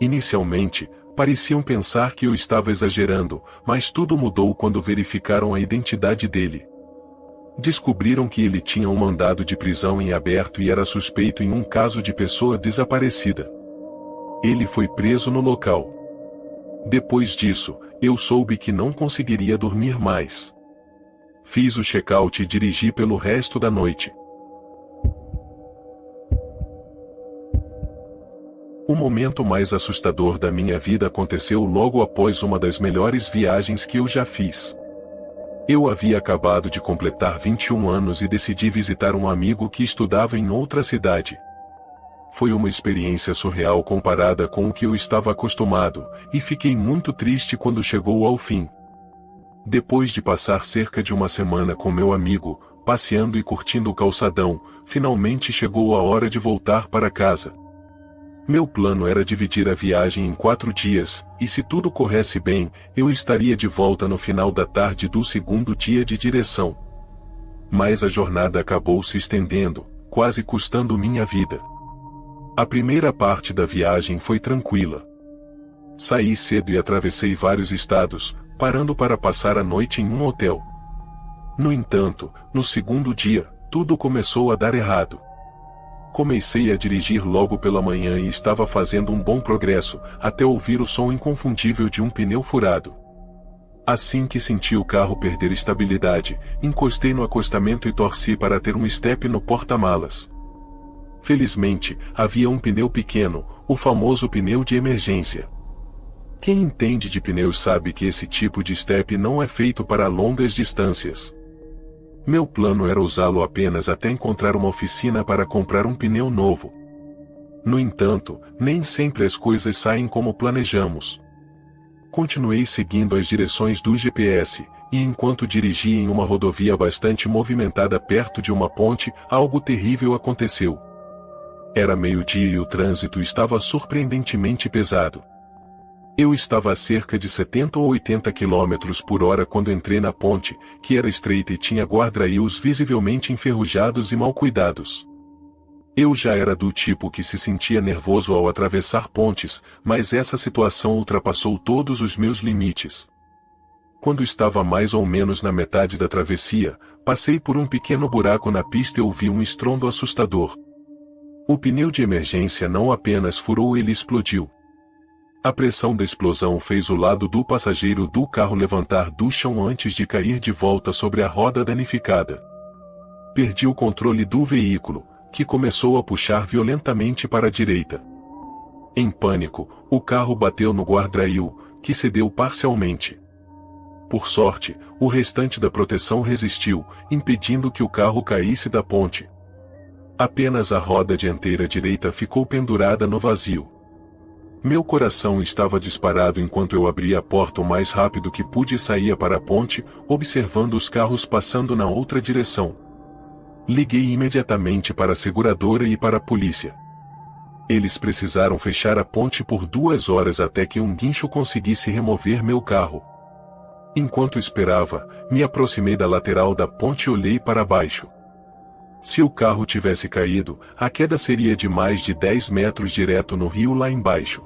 Inicialmente, pareciam pensar que eu estava exagerando, mas tudo mudou quando verificaram a identidade dele. Descobriram que ele tinha um mandado de prisão em aberto e era suspeito em um caso de pessoa desaparecida. Ele foi preso no local. Depois disso, eu soube que não conseguiria dormir mais. Fiz o check-out e dirigi pelo resto da noite. O momento mais assustador da minha vida aconteceu logo após uma das melhores viagens que eu já fiz. Eu havia acabado de completar 21 anos e decidi visitar um amigo que estudava em outra cidade. Foi uma experiência surreal comparada com o que eu estava acostumado, e fiquei muito triste quando chegou ao fim. Depois de passar cerca de uma semana com meu amigo, passeando e curtindo o calçadão, finalmente chegou a hora de voltar para casa. Meu plano era dividir a viagem em 4 dias, e se tudo corresse bem, eu estaria de volta no final da tarde do segundo dia de direção. Mas a jornada acabou se estendendo, quase custando minha vida. A primeira parte da viagem foi tranquila. Saí cedo e atravessei vários estados, parando para passar a noite em um hotel. No entanto, no segundo dia, tudo começou a dar errado. Comecei a dirigir logo pela manhã e estava fazendo um bom progresso, até ouvir o som inconfundível de um pneu furado. Assim que senti o carro perder estabilidade, encostei no acostamento e torci para ter um step no porta-malas. Felizmente, havia um pneu pequeno, o famoso pneu de emergência. Quem entende de pneus sabe que esse tipo de step não é feito para longas distâncias. Meu plano era usá-lo apenas até encontrar uma oficina para comprar um pneu novo. No entanto, nem sempre as coisas saem como planejamos. Continuei seguindo as direções do GPS, e enquanto dirigia em uma rodovia bastante movimentada perto de uma ponte, algo terrível aconteceu. Era meio-dia e o trânsito estava surpreendentemente pesado. Eu estava a cerca de 70 ou 80 km por hora quando entrei na ponte, que era estreita e tinha guardrails visivelmente enferrujados e mal cuidados. Eu já era do tipo que se sentia nervoso ao atravessar pontes, mas essa situação ultrapassou todos os meus limites. Quando estava mais ou menos na metade da travessia, passei por um pequeno buraco na pista e ouvi um estrondo assustador. O pneu de emergência não apenas furou, ele explodiu. A pressão da explosão fez o lado do passageiro do carro levantar do chão antes de cair de volta sobre a roda danificada. Perdi o controle do veículo, que começou a puxar violentamente para a direita. Em pânico, o carro bateu no guardrail, que cedeu parcialmente. Por sorte, o restante da proteção resistiu, impedindo que o carro caísse da ponte. Apenas a roda dianteira direita ficou pendurada no vazio. Meu coração estava disparado enquanto eu abria a porta o mais rápido que pude e saía para a ponte, observando os carros passando na outra direção. Liguei imediatamente para a seguradora e para a polícia. Eles precisaram fechar a ponte por 2 horas até que um guincho conseguisse remover meu carro. Enquanto esperava, me aproximei da lateral da ponte e olhei para baixo. Se o carro tivesse caído, a queda seria de mais de 10 metros direto no rio lá embaixo.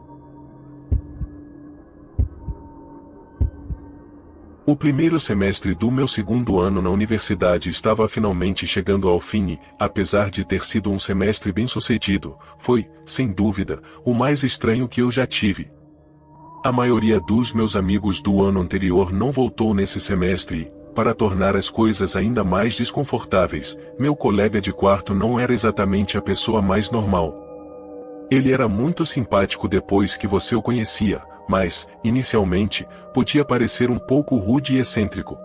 O primeiro semestre do meu 2º ano na universidade estava finalmente chegando ao fim e, apesar de ter sido um semestre bem-sucedido, foi, sem dúvida, o mais estranho que eu já tive. A maioria dos meus amigos do ano anterior não voltou nesse semestre e, para tornar as coisas ainda mais desconfortáveis, meu colega de quarto não era exatamente a pessoa mais normal. Ele era muito simpático depois que você o conhecia, mas, inicialmente, podia parecer um pouco rude e excêntrico.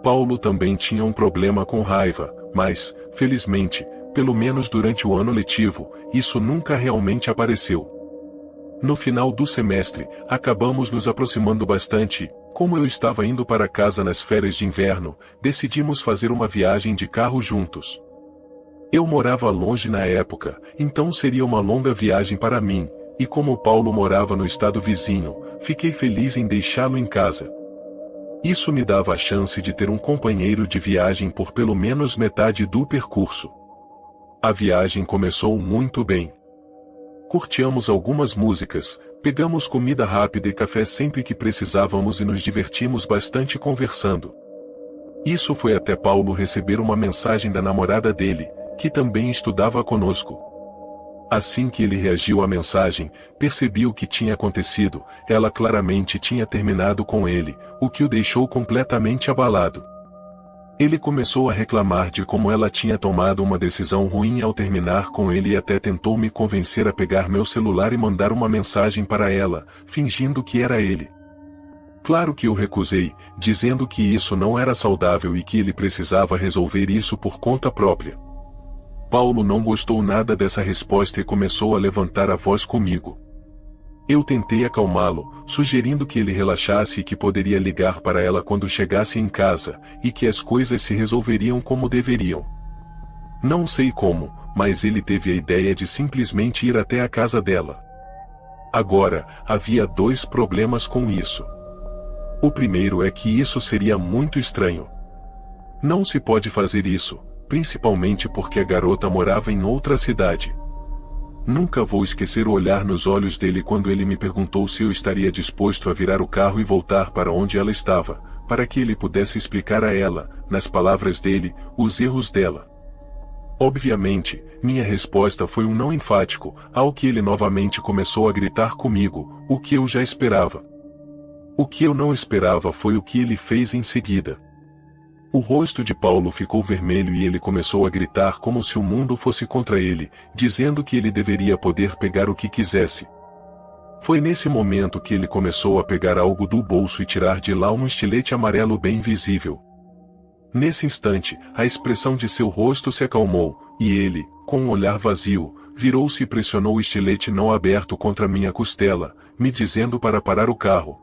Paulo também tinha um problema com raiva, mas, felizmente, pelo menos durante o ano letivo, isso nunca realmente apareceu. No final do semestre, acabamos nos aproximando bastante e, como eu estava indo para casa nas férias de inverno, decidimos fazer uma viagem de carro juntos. Eu morava longe na época, então seria uma longa viagem para mim, e como Paulo morava no estado vizinho, fiquei feliz em deixá-lo em casa. Isso me dava a chance de ter um companheiro de viagem por pelo menos metade do percurso. A viagem começou muito bem. Curtíamos algumas músicas, pegamos comida rápida e café sempre que precisávamos e nos divertimos bastante conversando. Isso foi até Paulo receber uma mensagem da namorada dele, que também estudava conosco. Assim que ele reagiu à mensagem, percebi o que tinha acontecido. Ela claramente tinha terminado com ele, o que o deixou completamente abalado. Ele começou a reclamar de como ela tinha tomado uma decisão ruim ao terminar com ele e até tentou me convencer a pegar meu celular e mandar uma mensagem para ela, fingindo que era ele. Claro que eu recusei, dizendo que isso não era saudável e que ele precisava resolver isso por conta própria. Paulo não gostou nada dessa resposta e começou a levantar a voz comigo. Eu tentei acalmá-lo, sugerindo que ele relaxasse e que poderia ligar para ela quando chegasse em casa, e que as coisas se resolveriam como deveriam. Não sei como, mas ele teve a ideia de simplesmente ir até a casa dela. Agora, havia 2 problemas com isso. O primeiro é que isso seria muito estranho. Não se pode fazer isso, principalmente porque a garota morava em outra cidade. Nunca vou esquecer o olhar nos olhos dele quando ele me perguntou se eu estaria disposto a virar o carro e voltar para onde ela estava, para que ele pudesse explicar a ela, nas palavras dele, os erros dela. Obviamente, minha resposta foi um não enfático, ao que ele novamente começou a gritar comigo, o que eu já esperava. O que eu não esperava foi o que ele fez em seguida. O rosto de Paulo ficou vermelho e ele começou a gritar como se o mundo fosse contra ele, dizendo que ele deveria poder pegar o que quisesse. Foi nesse momento que ele começou a pegar algo do bolso e tirar de lá um estilete amarelo bem visível. Nesse instante, a expressão de seu rosto se acalmou, e ele, com um olhar vazio, virou-se e pressionou o estilete não aberto contra minha costela, me dizendo para parar o carro.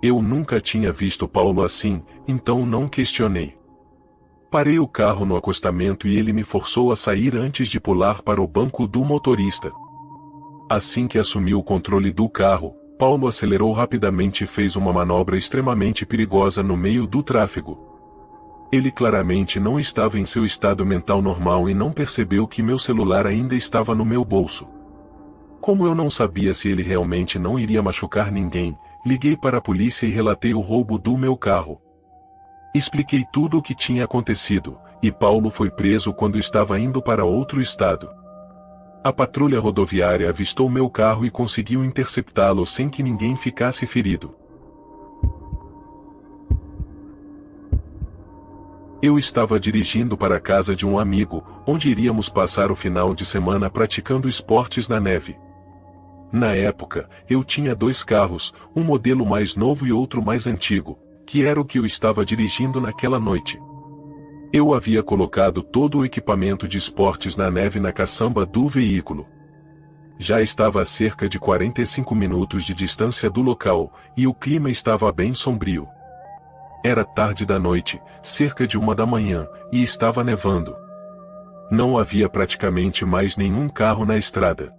Eu nunca tinha visto Paulo assim, então não questionei. Parei o carro no acostamento e ele me forçou a sair antes de pular para o banco do motorista. Assim que assumiu o controle do carro, Paulo acelerou rapidamente e fez uma manobra extremamente perigosa no meio do tráfego. Ele claramente não estava em seu estado mental normal e não percebeu que meu celular ainda estava no meu bolso. Como eu não sabia se ele realmente não iria machucar ninguém, liguei para a polícia e relatei o roubo do meu carro. Expliquei tudo o que tinha acontecido, e Paulo foi preso quando estava indo para outro estado. A patrulha rodoviária avistou meu carro e conseguiu interceptá-lo sem que ninguém ficasse ferido. Eu estava dirigindo para a casa de um amigo, onde iríamos passar o final de semana praticando esportes na neve. Na época, eu tinha 2 carros, um modelo mais novo e outro mais antigo, que era o que eu estava dirigindo naquela noite. Eu havia colocado todo o equipamento de esportes na neve na caçamba do veículo. Já estava a cerca de 45 minutos de distância do local, e o clima estava bem sombrio. Era tarde da noite, cerca de 1 da manhã, e estava nevando. Não havia praticamente mais nenhum carro na estrada.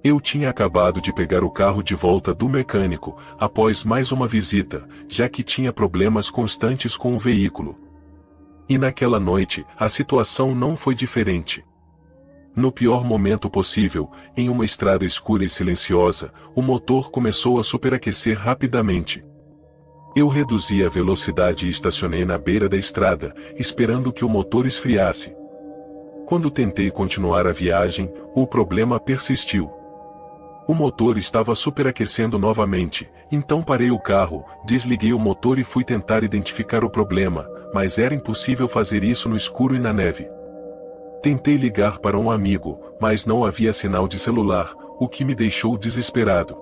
Eu tinha acabado de pegar o carro de volta do mecânico, após mais uma visita, já que tinha problemas constantes com o veículo. E naquela noite, a situação não foi diferente. No pior momento possível, em uma estrada escura e silenciosa, o motor começou a superaquecer rapidamente. Eu reduzi a velocidade e estacionei na beira da estrada, esperando que o motor esfriasse. Quando tentei continuar a viagem, o problema persistiu. O motor estava superaquecendo novamente, então parei o carro, desliguei o motor e fui tentar identificar o problema, mas era impossível fazer isso no escuro e na neve. Tentei ligar para um amigo, mas não havia sinal de celular, o que me deixou desesperado.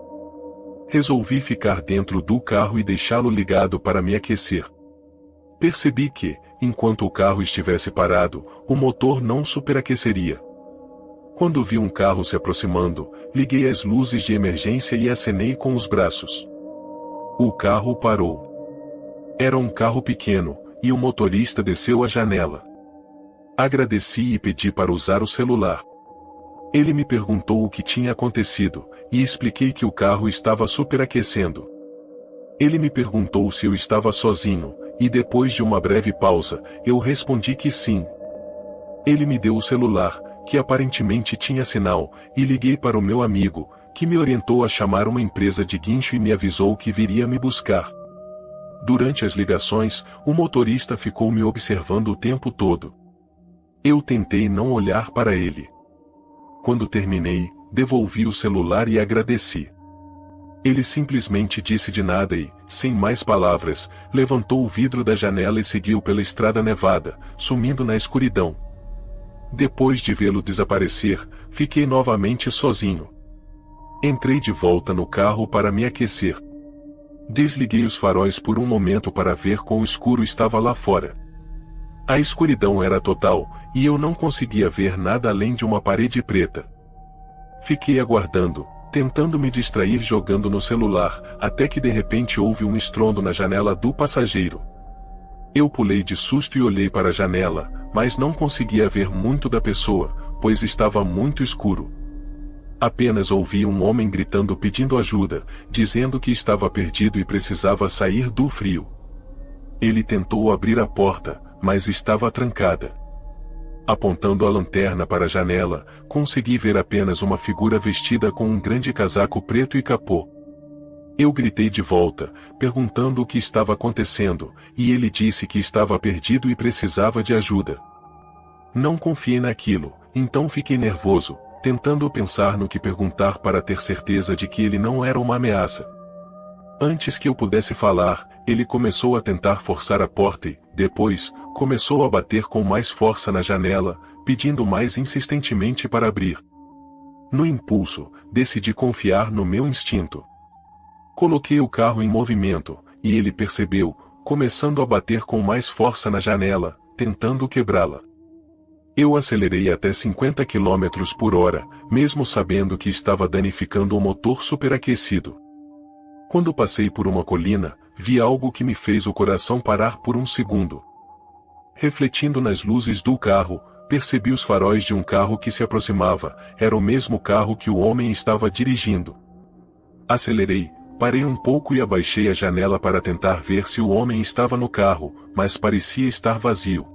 Resolvi ficar dentro do carro e deixá-lo ligado para me aquecer. Percebi que, enquanto o carro estivesse parado, o motor não superaqueceria. Quando vi um carro se aproximando, liguei as luzes de emergência e acenei com os braços. O carro parou. Era um carro pequeno, e o motorista desceu a janela. Agradeci e pedi para usar o celular. Ele me perguntou o que tinha acontecido, e expliquei que o carro estava superaquecendo. Ele me perguntou se eu estava sozinho, e depois de uma breve pausa, eu respondi que sim. Ele me deu o celular, que aparentemente tinha sinal, e liguei para o meu amigo, que me orientou a chamar uma empresa de guincho e me avisou que viria me buscar. Durante as ligações, o motorista ficou me observando o tempo todo. Eu tentei não olhar para ele. Quando terminei, devolvi o celular e agradeci. Ele simplesmente disse de nada e, sem mais palavras, levantou o vidro da janela e seguiu pela estrada nevada, sumindo na escuridão. Depois de vê-lo desaparecer, fiquei novamente sozinho. Entrei de volta no carro para me aquecer. Desliguei os faróis por um momento para ver quão escuro estava lá fora. A escuridão era total, e eu não conseguia ver nada além de uma parede preta. Fiquei aguardando, tentando me distrair jogando no celular, até que de repente houve um estrondo na janela do passageiro. Eu pulei de susto e olhei para a janela, mas não conseguia ver muito da pessoa, pois estava muito escuro. Apenas ouvi um homem gritando pedindo ajuda, dizendo que estava perdido e precisava sair do frio. Ele tentou abrir a porta, mas estava trancada. Apontando a lanterna para a janela, consegui ver apenas uma figura vestida com um grande casaco preto e capô. Eu gritei de volta, perguntando o que estava acontecendo, e ele disse que estava perdido e precisava de ajuda. Não confiei naquilo, então fiquei nervoso, tentando pensar no que perguntar para ter certeza de que ele não era uma ameaça. Antes que eu pudesse falar, ele começou a tentar forçar a porta e, depois, começou a bater com mais força na janela, pedindo mais insistentemente para abrir. No impulso, decidi confiar no meu instinto. Coloquei o carro em movimento, e ele percebeu, começando a bater com mais força na janela, tentando quebrá-la. Eu acelerei até 50 km por hora, mesmo sabendo que estava danificando o motor superaquecido. Quando passei por uma colina, vi algo que me fez o coração parar por um segundo. Refletindo nas luzes do carro, percebi os faróis de um carro que se aproximava, era o mesmo carro que o homem estava dirigindo. Acelerei, parei um pouco e abaixei a janela para tentar ver se o homem estava no carro, mas parecia estar vazio.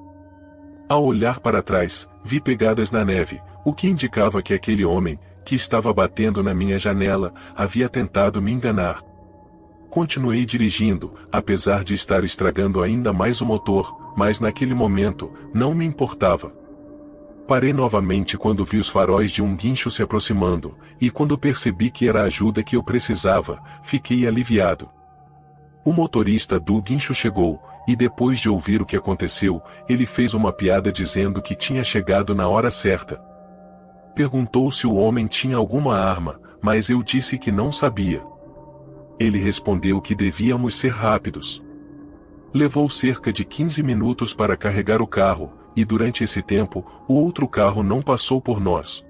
Ao olhar para trás, vi pegadas na neve, o que indicava que aquele homem, que estava batendo na minha janela, havia tentado me enganar. Continuei dirigindo, apesar de estar estragando ainda mais o motor, mas naquele momento, não me importava. Parei novamente quando vi os faróis de um guincho se aproximando, e quando percebi que era a ajuda que eu precisava, fiquei aliviado. O motorista do guincho chegou, e depois de ouvir o que aconteceu, ele fez uma piada dizendo que tinha chegado na hora certa. Perguntou se o homem tinha alguma arma, mas eu disse que não sabia. Ele respondeu que devíamos ser rápidos. Levou cerca de 15 minutos para carregar o carro, e durante esse tempo, o outro carro não passou por nós.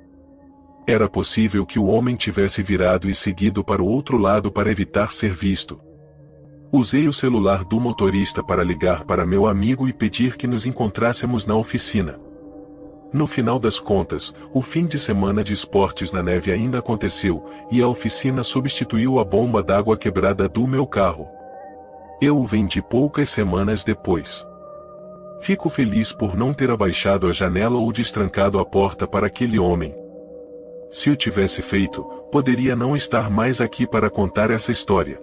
Era possível que o homem tivesse virado e seguido para o outro lado para evitar ser visto. Usei o celular do motorista para ligar para meu amigo e pedir que nos encontrássemos na oficina. No final das contas, o fim de semana de esportes na neve ainda aconteceu, e a oficina substituiu a bomba d'água quebrada do meu carro. Eu o vendi poucas semanas depois. Fico feliz por não ter abaixado a janela ou destrancado a porta para aquele homem. Se o tivesse feito, poderia não estar mais aqui para contar essa história.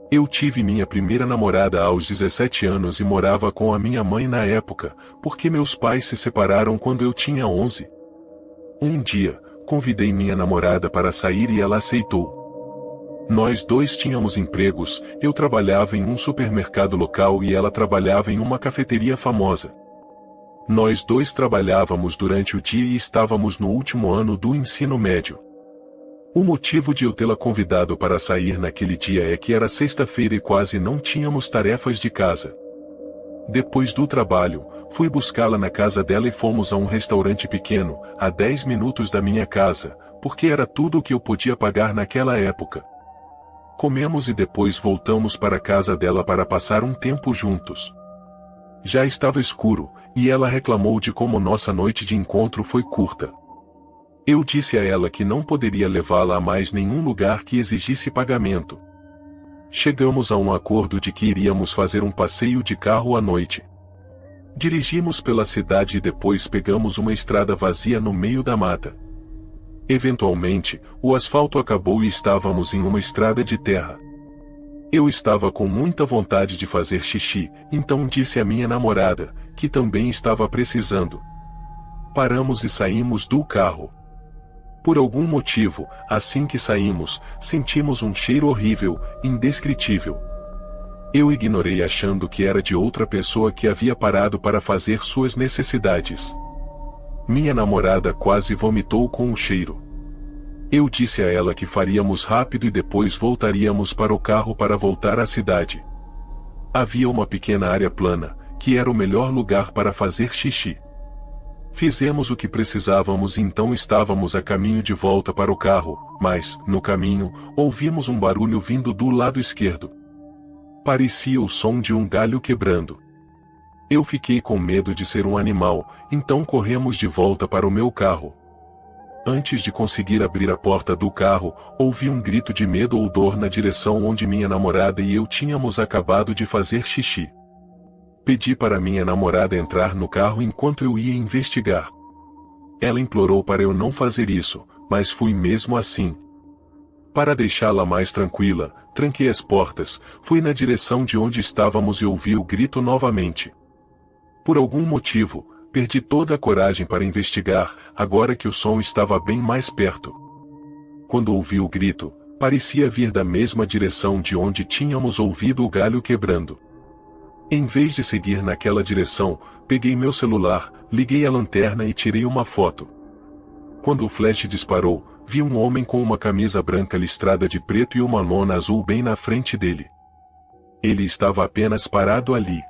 Eu tive minha primeira namorada aos 17 anos e morava com a minha mãe na época, porque meus pais se separaram quando eu tinha 11. Um dia, convidei minha namorada para sair e ela aceitou. Nós dois tínhamos empregos, eu trabalhava em um supermercado local e ela trabalhava em uma cafeteria famosa. Nós dois trabalhávamos durante o dia e estávamos no último ano do ensino médio. O motivo de eu tê-la convidado para sair naquele dia é que era sexta-feira e quase não tínhamos tarefas de casa. Depois do trabalho, fui buscá-la na casa dela e fomos a um restaurante pequeno, a 10 minutos da minha casa, porque era tudo o que eu podia pagar naquela época. Comemos e depois voltamos para a casa dela para passar um tempo juntos. Já estava escuro, e ela reclamou de como nossa noite de encontro foi curta. Eu disse a ela que não poderia levá-la a mais nenhum lugar que exigisse pagamento. Chegamos a um acordo de que iríamos fazer um passeio de carro à noite. Dirigimos pela cidade e depois pegamos uma estrada vazia no meio da mata. Eventualmente, o asfalto acabou e estávamos em uma estrada de terra. Eu estava com muita vontade de fazer xixi, então disse à minha namorada, que também estava precisando. Paramos e saímos do carro. Por algum motivo, assim que saímos, sentimos um cheiro horrível, indescritível. Eu ignorei achando que era de outra pessoa que havia parado para fazer suas necessidades. Minha namorada quase vomitou com o cheiro. Eu disse a ela que faríamos rápido e depois voltaríamos para o carro para voltar à cidade. Havia uma pequena área plana, que era o melhor lugar para fazer xixi. Fizemos o que precisávamos e então estávamos a caminho de volta para o carro, mas, no caminho, ouvimos um barulho vindo do lado esquerdo. Parecia o som de um galho quebrando. Eu fiquei com medo de ser um animal, então corremos de volta para o meu carro. Antes de conseguir abrir a porta do carro, ouvi um grito de medo ou dor na direção onde minha namorada e eu tínhamos acabado de fazer xixi. Pedi para minha namorada entrar no carro enquanto eu ia investigar. Ela implorou para eu não fazer isso, mas fui mesmo assim. Para deixá-la mais tranquila, tranquei as portas, fui na direção de onde estávamos e ouvi o grito novamente. Por algum motivo, perdi toda a coragem para investigar, agora que o som estava bem mais perto. Quando ouvi o grito, parecia vir da mesma direção de onde tínhamos ouvido o galho quebrando. Em vez de seguir naquela direção, peguei meu celular, liguei a lanterna e tirei uma foto. Quando o flash disparou, vi um homem com uma camisa branca listrada de preto e uma lona azul bem na frente dele. Ele estava apenas parado ali.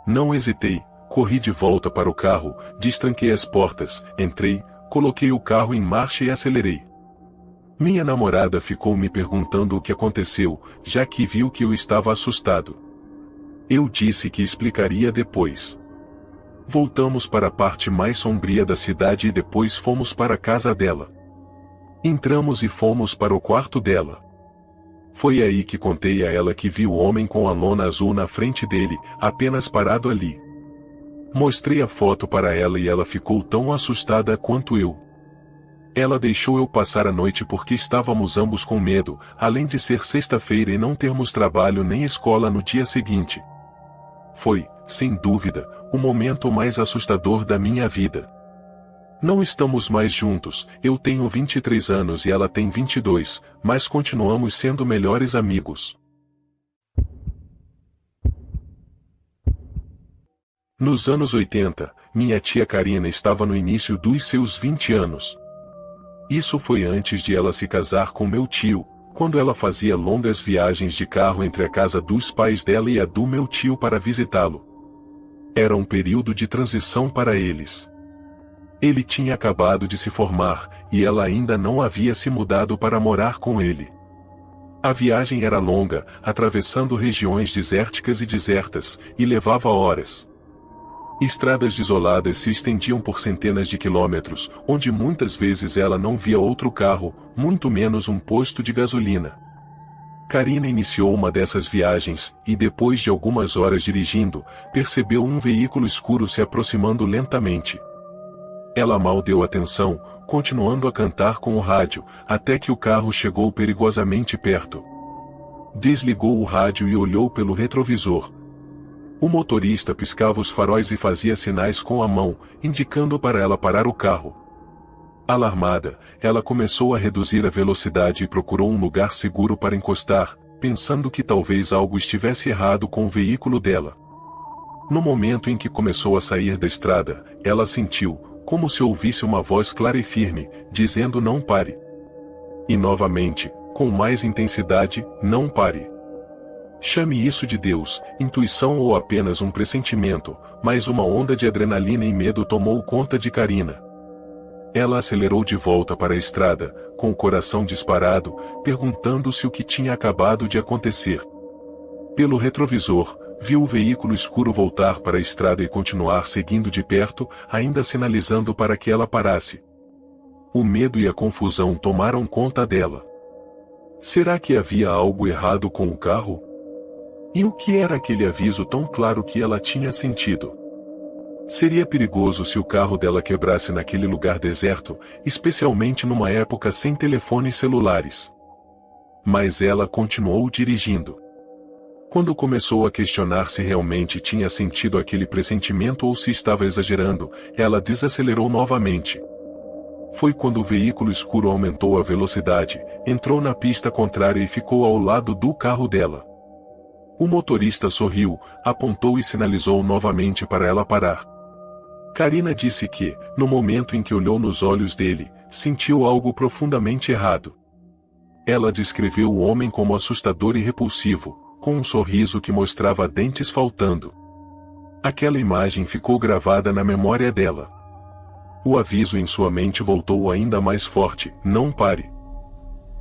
Não hesitei, corri de volta para o carro, destranquei as portas, entrei, coloquei o carro em marcha e acelerei. Minha namorada ficou me perguntando o que aconteceu, já que viu que eu estava assustado. Eu disse que explicaria depois. Voltamos para a parte mais sombria da cidade e depois fomos para a casa dela. Entramos e fomos para o quarto dela. Foi aí que contei a ela que vi o homem com a lona azul na frente dele, apenas parado ali. Mostrei a foto para ela e ela ficou tão assustada quanto eu. Ela deixou eu passar a noite porque estávamos ambos com medo, além de ser sexta-feira e não termos trabalho nem escola no dia seguinte. Foi, sem dúvida, o momento mais assustador da minha vida. Não estamos mais juntos, eu tenho 23 anos e ela tem 22, mas continuamos sendo melhores amigos. Nos anos 80, minha tia Karina estava no início dos seus 20 anos. Isso foi antes de ela se casar com meu tio, Quando ela fazia longas viagens de carro entre a casa dos pais dela e a do meu tio para visitá-lo. Era um período de transição para eles. Ele tinha acabado de se formar, e ela ainda não havia se mudado para morar com ele. A viagem era longa, atravessando regiões desérticas e desertas, e levava horas. Estradas desoladas se estendiam por centenas de quilômetros, onde muitas vezes ela não via outro carro, muito menos um posto de gasolina. Karina iniciou uma dessas viagens, e depois de algumas horas dirigindo, percebeu um veículo escuro se aproximando lentamente. Ela mal deu atenção, continuando a cantar com o rádio, até que o carro chegou perigosamente perto. Desligou o rádio e olhou pelo retrovisor. O motorista piscava os faróis e fazia sinais com a mão, indicando para ela parar o carro. Alarmada, ela começou a reduzir a velocidade e procurou um lugar seguro para encostar, pensando que talvez algo estivesse errado com o veículo dela. No momento em que começou a sair da estrada, ela sentiu, como se ouvisse uma voz clara e firme, dizendo não pare. E novamente, com mais intensidade, não pare. Chame isso de Deus, intuição ou apenas um pressentimento, mas uma onda de adrenalina e medo tomou conta de Karina. Ela acelerou de volta para a estrada, com o coração disparado, perguntando-se o que tinha acabado de acontecer. Pelo retrovisor, viu o veículo escuro voltar para a estrada e continuar seguindo de perto, ainda sinalizando para que ela parasse. O medo e a confusão tomaram conta dela. Será que havia algo errado com o carro? E o que era aquele aviso tão claro que ela tinha sentido? Seria perigoso se o carro dela quebrasse naquele lugar deserto, especialmente numa época sem telefones celulares. Mas ela continuou dirigindo. Quando começou a questionar se realmente tinha sentido aquele pressentimento ou se estava exagerando, ela desacelerou novamente. Foi quando o veículo escuro aumentou a velocidade, entrou na pista contrária e ficou ao lado do carro dela. O motorista sorriu, apontou e sinalizou novamente para ela parar. Karina disse que, no momento em que olhou nos olhos dele, sentiu algo profundamente errado. Ela descreveu o homem como assustador e repulsivo, com um sorriso que mostrava dentes faltando. Aquela imagem ficou gravada na memória dela. O aviso em sua mente voltou ainda mais forte: não pare.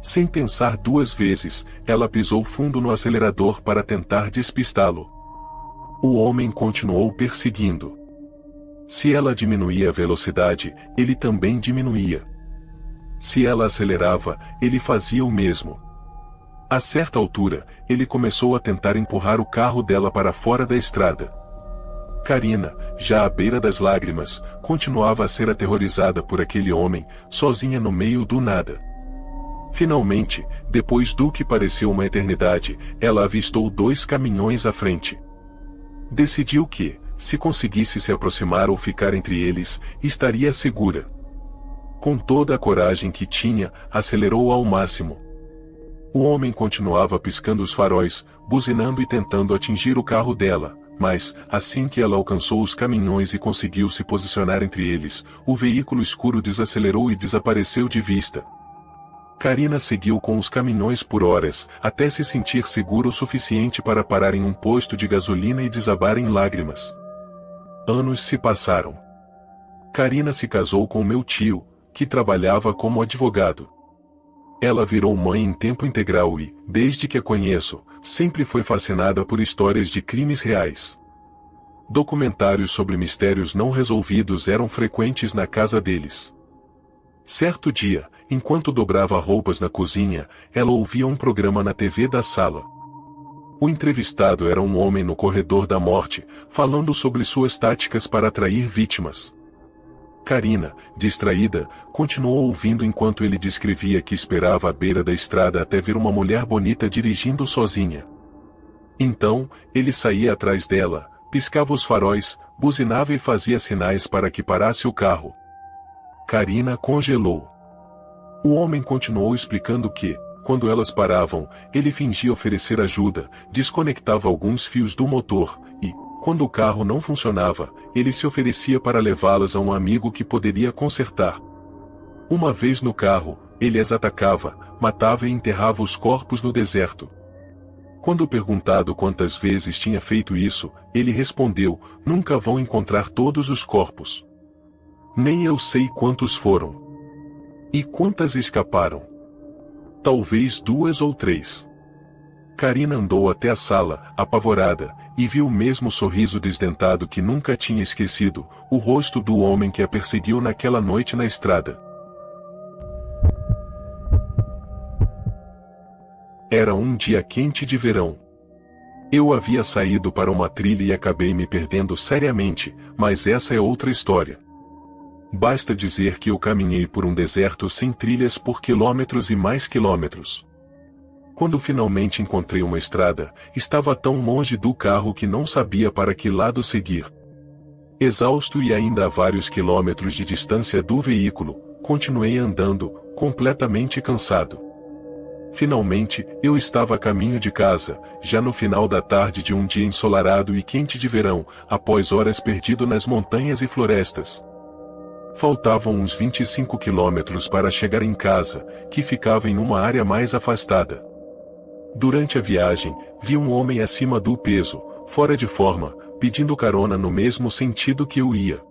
Sem pensar duas vezes, ela pisou fundo no acelerador para tentar despistá-lo. O homem continuou perseguindo. Se ela diminuía a velocidade, ele também diminuía. Se ela acelerava, ele fazia o mesmo. A certa altura, ele começou a tentar empurrar o carro dela para fora da estrada. Karina, já à beira das lágrimas, continuava a ser aterrorizada por aquele homem, sozinha no meio do nada. Finalmente, depois do que pareceu uma eternidade, ela avistou 2 caminhões à frente. Decidiu que, se conseguisse se aproximar ou ficar entre eles, estaria segura. Com toda a coragem que tinha, acelerou ao máximo. O homem continuava piscando os faróis, buzinando e tentando atingir o carro dela, mas, assim que ela alcançou os caminhões e conseguiu se posicionar entre eles, o veículo escuro desacelerou e desapareceu de vista. Karina seguiu com os caminhões por horas, até se sentir segura o suficiente para parar em um posto de gasolina e desabar em lágrimas. Anos se passaram. Karina se casou com meu tio, que trabalhava como advogado. Ela virou mãe em tempo integral e, desde que a conheço, sempre foi fascinada por histórias de crimes reais. Documentários sobre mistérios não resolvidos eram frequentes na casa deles. Certo dia, enquanto dobrava roupas na cozinha, ela ouvia um programa na TV da sala. O entrevistado era um homem no corredor da morte, falando sobre suas táticas para atrair vítimas. Karina, distraída, continuou ouvindo enquanto ele descrevia que esperava à beira da estrada até ver uma mulher bonita dirigindo sozinha. Então, ele saía atrás dela, piscava os faróis, buzinava e fazia sinais para que parasse o carro. Karina congelou. O homem continuou explicando que, quando elas paravam, ele fingia oferecer ajuda, desconectava alguns fios do motor, e, quando o carro não funcionava, ele se oferecia para levá-las a um amigo que poderia consertar. Uma vez no carro, ele as atacava, matava e enterrava os corpos no deserto. Quando perguntado quantas vezes tinha feito isso, ele respondeu: nunca vão encontrar todos os corpos. Nem eu sei quantos foram. E quantas escaparam? Talvez 2 ou 3. Karina andou até a sala, apavorada, e viu o mesmo sorriso desdentado que nunca tinha esquecido, o rosto do homem que a perseguiu naquela noite na estrada. Era um dia quente de verão. Eu havia saído para uma trilha e acabei me perdendo seriamente, mas essa é outra história. Basta dizer que eu caminhei por um deserto sem trilhas por quilômetros e mais quilômetros. Quando finalmente encontrei uma estrada, estava tão longe do carro que não sabia para que lado seguir. Exausto e ainda a vários quilômetros de distância do veículo, continuei andando, completamente cansado. Finalmente, eu estava a caminho de casa, já no final da tarde de um dia ensolarado e quente de verão, após horas perdido nas montanhas e florestas. Faltavam uns 25 quilômetros para chegar em casa, que ficava em uma área mais afastada. Durante a viagem, vi um homem acima do peso, fora de forma, pedindo carona no mesmo sentido que eu ia.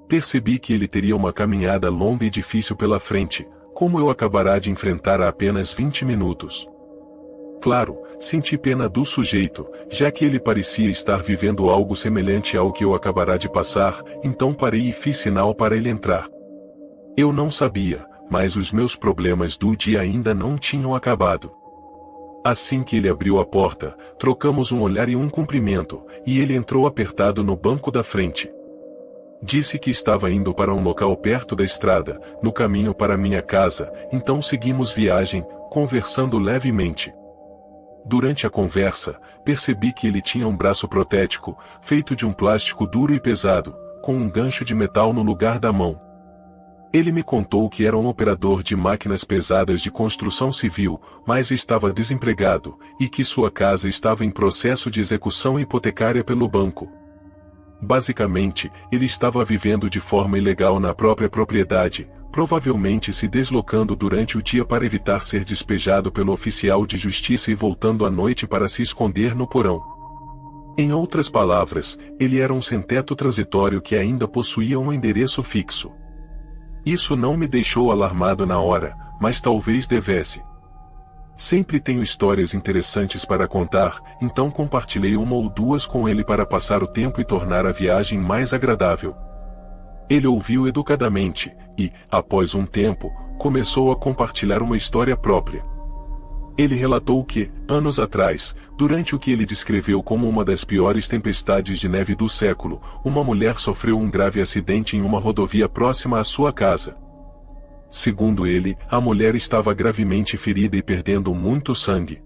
Percebi que ele teria uma caminhada longa e difícil pela frente, como eu acabará de enfrentar há apenas 20 minutos. Claro, senti pena do sujeito, já que ele parecia estar vivendo algo semelhante ao que eu acabará de passar, então parei e fiz sinal para ele entrar. Eu não sabia, mas os meus problemas do dia ainda não tinham acabado. Assim que ele abriu a porta, trocamos um olhar e um cumprimento, e ele entrou apertado no banco da frente. Disse que estava indo para um local perto da estrada, no caminho para minha casa, então seguimos viagem, conversando levemente. Durante a conversa, percebi que ele tinha um braço protético, feito de um plástico duro e pesado, com um gancho de metal no lugar da mão. Ele me contou que era um operador de máquinas pesadas de construção civil, mas estava desempregado, e que sua casa estava em processo de execução hipotecária pelo banco. Basicamente, ele estava vivendo de forma ilegal na própria propriedade, provavelmente se deslocando durante o dia para evitar ser despejado pelo oficial de justiça e voltando à noite para se esconder no porão. Em outras palavras, ele era um sem-teto transitório que ainda possuía um endereço fixo. Isso não me deixou alarmado na hora, mas talvez devesse. Sempre tenho histórias interessantes para contar, então compartilhei uma ou duas com ele para passar o tempo e tornar a viagem mais agradável. Ele ouviu educadamente, e, após um tempo, começou a compartilhar uma história própria. Ele relatou que, anos atrás, durante o que ele descreveu como uma das piores tempestades de neve do século, uma mulher sofreu um grave acidente em uma rodovia próxima à sua casa. Segundo ele, a mulher estava gravemente ferida e perdendo muito sangue.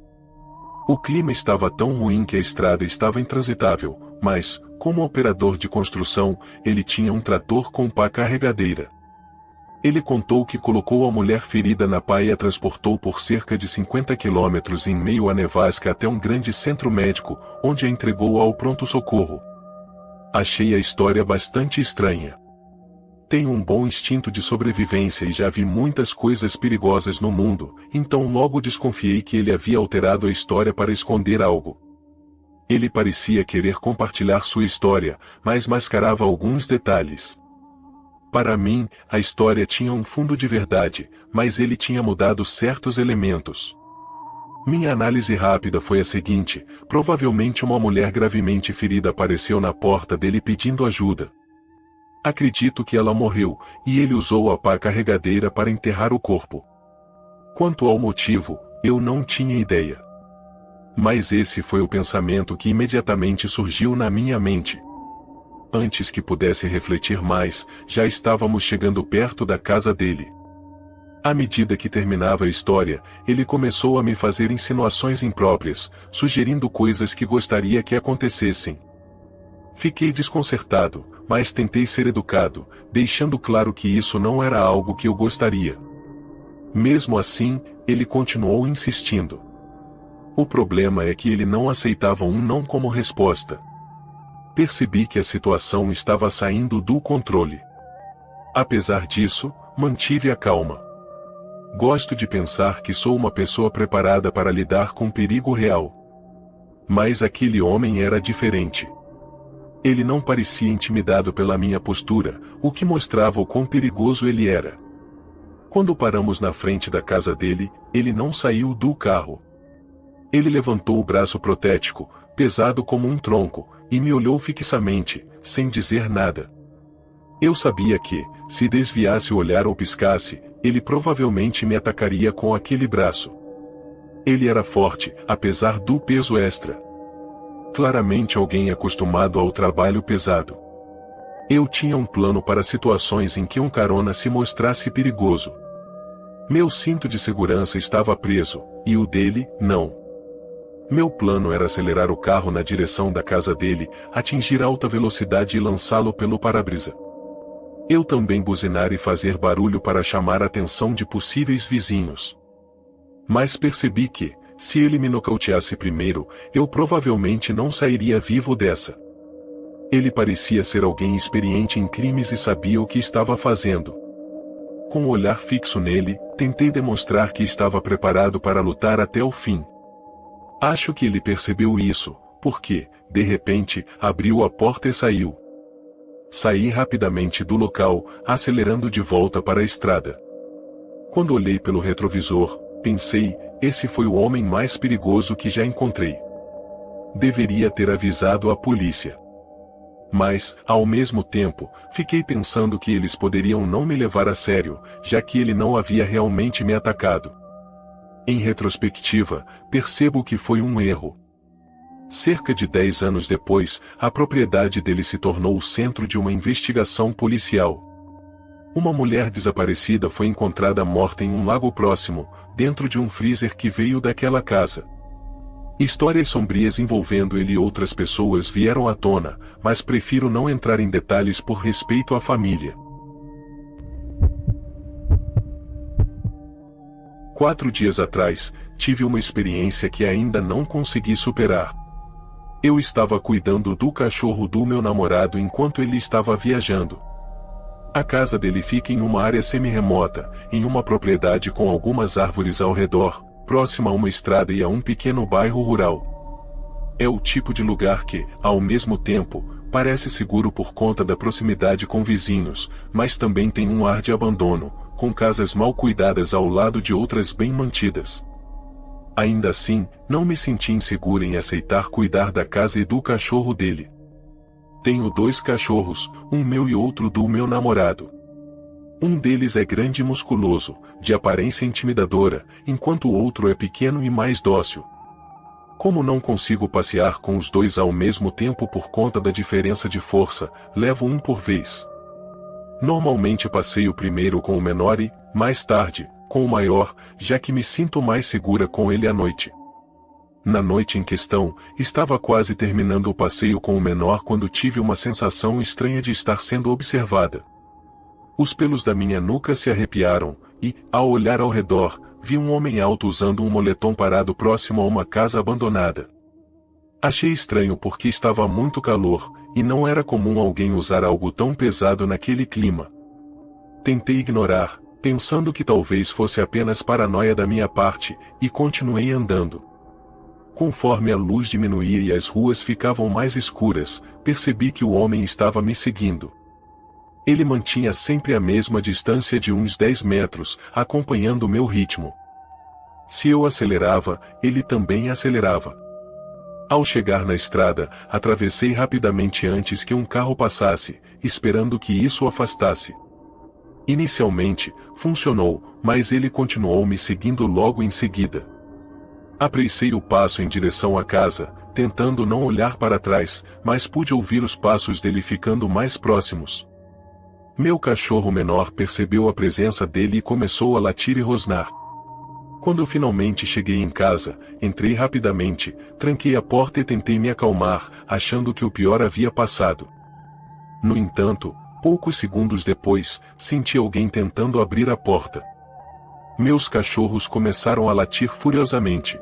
O clima estava tão ruim que a estrada estava intransitável, mas, como operador de construção, ele tinha um trator com pá carregadeira. Ele contou que colocou a mulher ferida na pá e a transportou por cerca de 50 quilômetros em meio à nevasca até um grande centro médico, onde a entregou ao pronto-socorro. Achei a história bastante estranha. Tenho um bom instinto de sobrevivência e já vi muitas coisas perigosas no mundo, então logo desconfiei que ele havia alterado a história para esconder algo. Ele parecia querer compartilhar sua história, mas mascarava alguns detalhes. Para mim, a história tinha um fundo de verdade, mas ele tinha mudado certos elementos. Minha análise rápida foi a seguinte: provavelmente uma mulher gravemente ferida apareceu na porta dele pedindo ajuda. Acredito que ela morreu, e ele usou a pá carregadeira para enterrar o corpo. Quanto ao motivo, eu não tinha ideia. Mas esse foi o pensamento que imediatamente surgiu na minha mente. Antes que pudesse refletir mais, já estávamos chegando perto da casa dele. À medida que terminava a história, ele começou a me fazer insinuações impróprias, sugerindo coisas que gostaria que acontecessem. Fiquei desconcertado, mas tentei ser educado, deixando claro que isso não era algo que eu gostaria. Mesmo assim, ele continuou insistindo. O problema é que ele não aceitava um não como resposta. Percebi que a situação estava saindo do controle. Apesar disso, mantive a calma. Gosto de pensar que sou uma pessoa preparada para lidar com perigo real. Mas aquele homem era diferente. Ele não parecia intimidado pela minha postura, o que mostrava o quão perigoso ele era. Quando paramos na frente da casa dele, ele não saiu do carro. Ele levantou o braço protético, pesado como um tronco, e me olhou fixamente, sem dizer nada. Eu sabia que, se desviasse o olhar ou piscasse, ele provavelmente me atacaria com aquele braço. Ele era forte, apesar do peso extra. Claramente alguém acostumado ao trabalho pesado. Eu tinha um plano para situações em que um carona se mostrasse perigoso. Meu cinto de segurança estava preso, e o dele, não. Meu plano era acelerar o carro na direção da casa dele, atingir alta velocidade e lançá-lo pelo para-brisa. Eu também buzinar e fazer barulho para chamar a atenção de possíveis vizinhos. Mas percebi que, se ele me nocauteasse primeiro, eu provavelmente não sairia vivo dessa. Ele parecia ser alguém experiente em crimes e sabia o que estava fazendo. Com o olhar fixo nele, tentei demonstrar que estava preparado para lutar até o fim. Acho que ele percebeu isso, porque, de repente, abriu a porta e saiu. Saí rapidamente do local, acelerando de volta para a estrada. Quando olhei pelo retrovisor, pensei, esse foi o homem mais perigoso que já encontrei. Deveria ter avisado a polícia. Mas, ao mesmo tempo, fiquei pensando que eles poderiam não me levar a sério, já que ele não havia realmente me atacado. Em retrospectiva, percebo que foi um erro. Cerca de 10 anos depois, a propriedade dele se tornou o centro de uma investigação policial. Uma mulher desaparecida foi encontrada morta em um lago próximo, dentro de um freezer que veio daquela casa. Histórias sombrias envolvendo ele e outras pessoas vieram à tona, mas prefiro não entrar em detalhes por respeito à família. 4 dias atrás, tive uma experiência que ainda não consegui superar. Eu estava cuidando do cachorro do meu namorado enquanto ele estava viajando. A casa dele fica em uma área semi-remota, em uma propriedade com algumas árvores ao redor, próxima a uma estrada e a um pequeno bairro rural. É o tipo de lugar que, ao mesmo tempo, parece seguro por conta da proximidade com vizinhos, mas também tem um ar de abandono, com casas mal cuidadas ao lado de outras bem mantidas. Ainda assim, não me senti inseguro em aceitar cuidar da casa e do cachorro dele. Tenho 2 cachorros, um meu e outro do meu namorado. Um deles é grande e musculoso, de aparência intimidadora, enquanto o outro é pequeno e mais dócil. Como não consigo passear com os 2 ao mesmo tempo por conta da diferença de força, levo um por vez. Normalmente passeio primeiro com o menor e, mais tarde, com o maior, já que me sinto mais segura com ele à noite. Na noite em questão, estava quase terminando o passeio com o menor quando tive uma sensação estranha de estar sendo observada. Os pelos da minha nuca se arrepiaram, e, ao olhar ao redor, vi um homem alto usando um moletom parado próximo a uma casa abandonada. Achei estranho porque estava muito calor, e não era comum alguém usar algo tão pesado naquele clima. Tentei ignorar, pensando que talvez fosse apenas paranoia da minha parte, e continuei andando. Conforme a luz diminuía e as ruas ficavam mais escuras, percebi que o homem estava me seguindo. Ele mantinha sempre a mesma distância de uns 10 metros, acompanhando o meu ritmo. Se eu acelerava, ele também acelerava. Ao chegar na estrada, atravessei rapidamente antes que um carro passasse, esperando que isso o afastasse. Inicialmente, funcionou, mas ele continuou me seguindo logo em seguida. Apressei o passo em direção à casa, tentando não olhar para trás, mas pude ouvir os passos dele ficando mais próximos. Meu cachorro menor percebeu a presença dele e começou a latir e rosnar. Quando finalmente cheguei em casa, entrei rapidamente, tranquei a porta e tentei me acalmar, achando que o pior havia passado. No entanto, poucos segundos depois, senti alguém tentando abrir a porta. Meus cachorros começaram a latir furiosamente.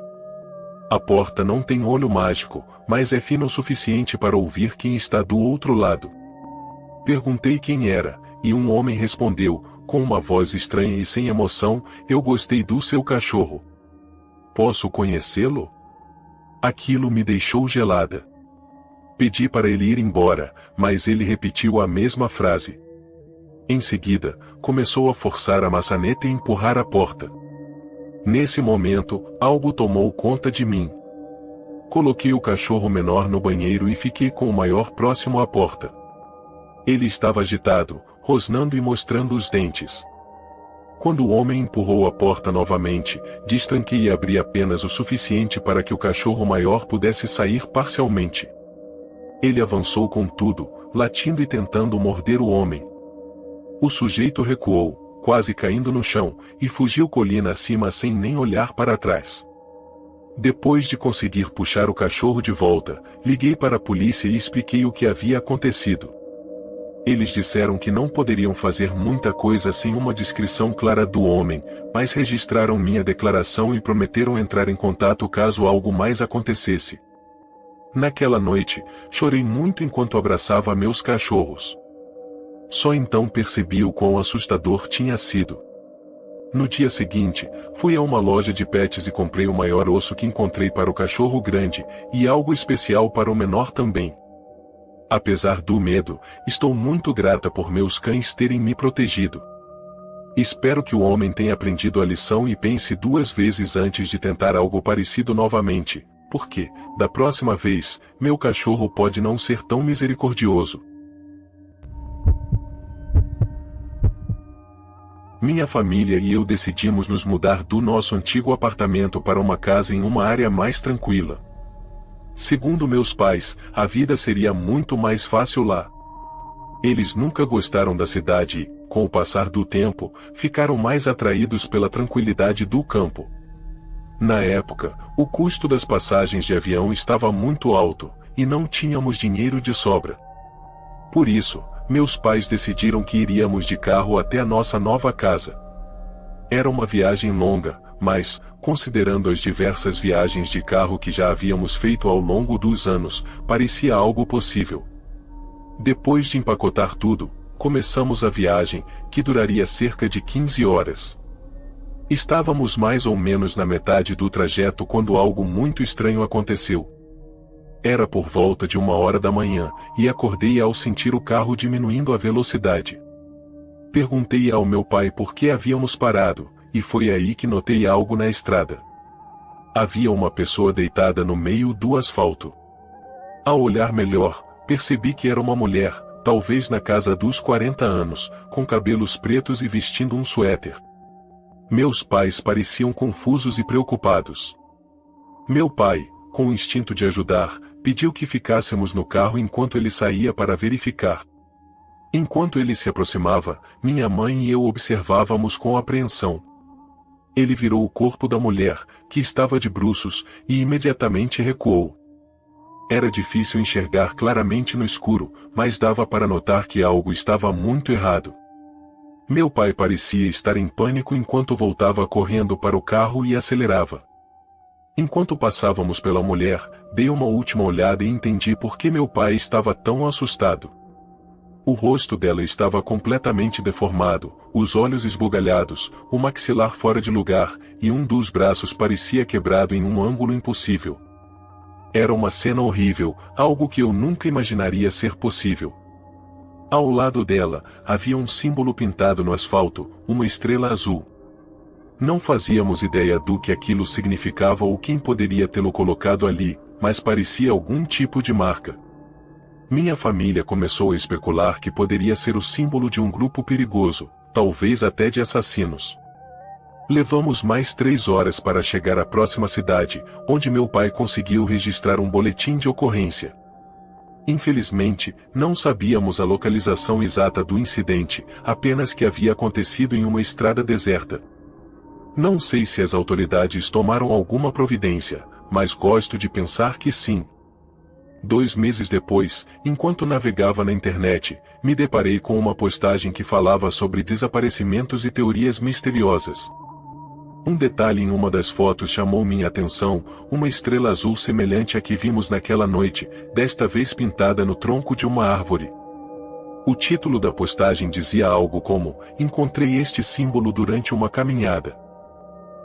A porta não tem olho mágico, mas é fina o suficiente para ouvir quem está do outro lado. Perguntei quem era, e um homem respondeu, com uma voz estranha e sem emoção: "Eu gostei do seu cachorro. Posso conhecê-lo?" Aquilo me deixou gelada. Pedi para ele ir embora, mas ele repetiu a mesma frase. Em seguida, começou a forçar a maçaneta e empurrar a porta. Nesse momento, algo tomou conta de mim. Coloquei o cachorro menor no banheiro e fiquei com o maior próximo à porta. Ele estava agitado, rosnando e mostrando os dentes. Quando o homem empurrou a porta novamente, destranquei e abri apenas o suficiente para que o cachorro maior pudesse sair parcialmente. Ele avançou com tudo, latindo e tentando morder o homem. O sujeito recuou, quase caindo no chão, e fugiu colina acima sem nem olhar para trás. Depois de conseguir puxar o cachorro de volta, liguei para a polícia e expliquei o que havia acontecido. Eles disseram que não poderiam fazer muita coisa sem uma descrição clara do homem, mas registraram minha declaração e prometeram entrar em contato caso algo mais acontecesse. Naquela noite, chorei muito enquanto abraçava meus cachorros. Só então percebi o quão assustador tinha sido. No dia seguinte, fui a uma loja de pets e comprei o maior osso que encontrei para o cachorro grande, e algo especial para o menor também. Apesar do medo, estou muito grata por meus cães terem me protegido. Espero que o homem tenha aprendido a lição e pense duas vezes antes de tentar algo parecido novamente, porque, da próxima vez, meu cachorro pode não ser tão misericordioso. Minha família e eu decidimos nos mudar do nosso antigo apartamento para uma casa em uma área mais tranquila. Segundo meus pais, a vida seria muito mais fácil lá. Eles nunca gostaram da cidade e, com o passar do tempo, ficaram mais atraídos pela tranquilidade do campo. Na época, o custo das passagens de avião estava muito alto, e não tínhamos dinheiro de sobra. Por isso, meus pais decidiram que iríamos de carro até a nossa nova casa. Era uma viagem longa, mas, considerando as diversas viagens de carro que já havíamos feito ao longo dos anos, parecia algo possível. Depois de empacotar tudo, começamos a viagem, que duraria cerca de 15 horas. Estávamos mais ou menos na metade do trajeto quando algo muito estranho aconteceu. Era por volta de 1h da manhã, e acordei ao sentir o carro diminuindo a velocidade. Perguntei ao meu pai por que havíamos parado, e foi aí que notei algo na estrada. Havia uma pessoa deitada no meio do asfalto. Ao olhar melhor, percebi que era uma mulher, talvez na casa dos 40 anos, com cabelos pretos e vestindo um suéter. Meus pais pareciam confusos e preocupados. Meu pai, com o instinto de ajudar, pediu que ficássemos no carro enquanto ele saía para verificar. Enquanto ele se aproximava, minha mãe e eu observávamos com apreensão. Ele virou o corpo da mulher, que estava de bruços, e imediatamente recuou. Era difícil enxergar claramente no escuro, mas dava para notar que algo estava muito errado. Meu pai parecia estar em pânico enquanto voltava correndo para o carro e acelerava. Enquanto passávamos pela mulher, dei uma última olhada e entendi por que meu pai estava tão assustado. O rosto dela estava completamente deformado, os olhos esbugalhados, o maxilar fora de lugar, e um dos braços parecia quebrado em um ângulo impossível. Era uma cena horrível, algo que eu nunca imaginaria ser possível. Ao lado dela, havia um símbolo pintado no asfalto, uma estrela azul. Não fazíamos ideia do que aquilo significava ou quem poderia tê-lo colocado ali, mas parecia algum tipo de marca. Minha família começou a especular que poderia ser o símbolo de um grupo perigoso, talvez até de assassinos. Levamos mais 3 horas para chegar à próxima cidade, onde meu pai conseguiu registrar um boletim de ocorrência. Infelizmente, não sabíamos a localização exata do incidente, apenas que havia acontecido em uma estrada deserta. Não sei se as autoridades tomaram alguma providência, mas gosto de pensar que sim. 2 meses depois, enquanto navegava na internet, me deparei com uma postagem que falava sobre desaparecimentos e teorias misteriosas. Um detalhe em uma das fotos chamou minha atenção, uma estrela azul semelhante à que vimos naquela noite, desta vez pintada no tronco de uma árvore. O título da postagem dizia algo como: "Encontrei este símbolo durante uma caminhada."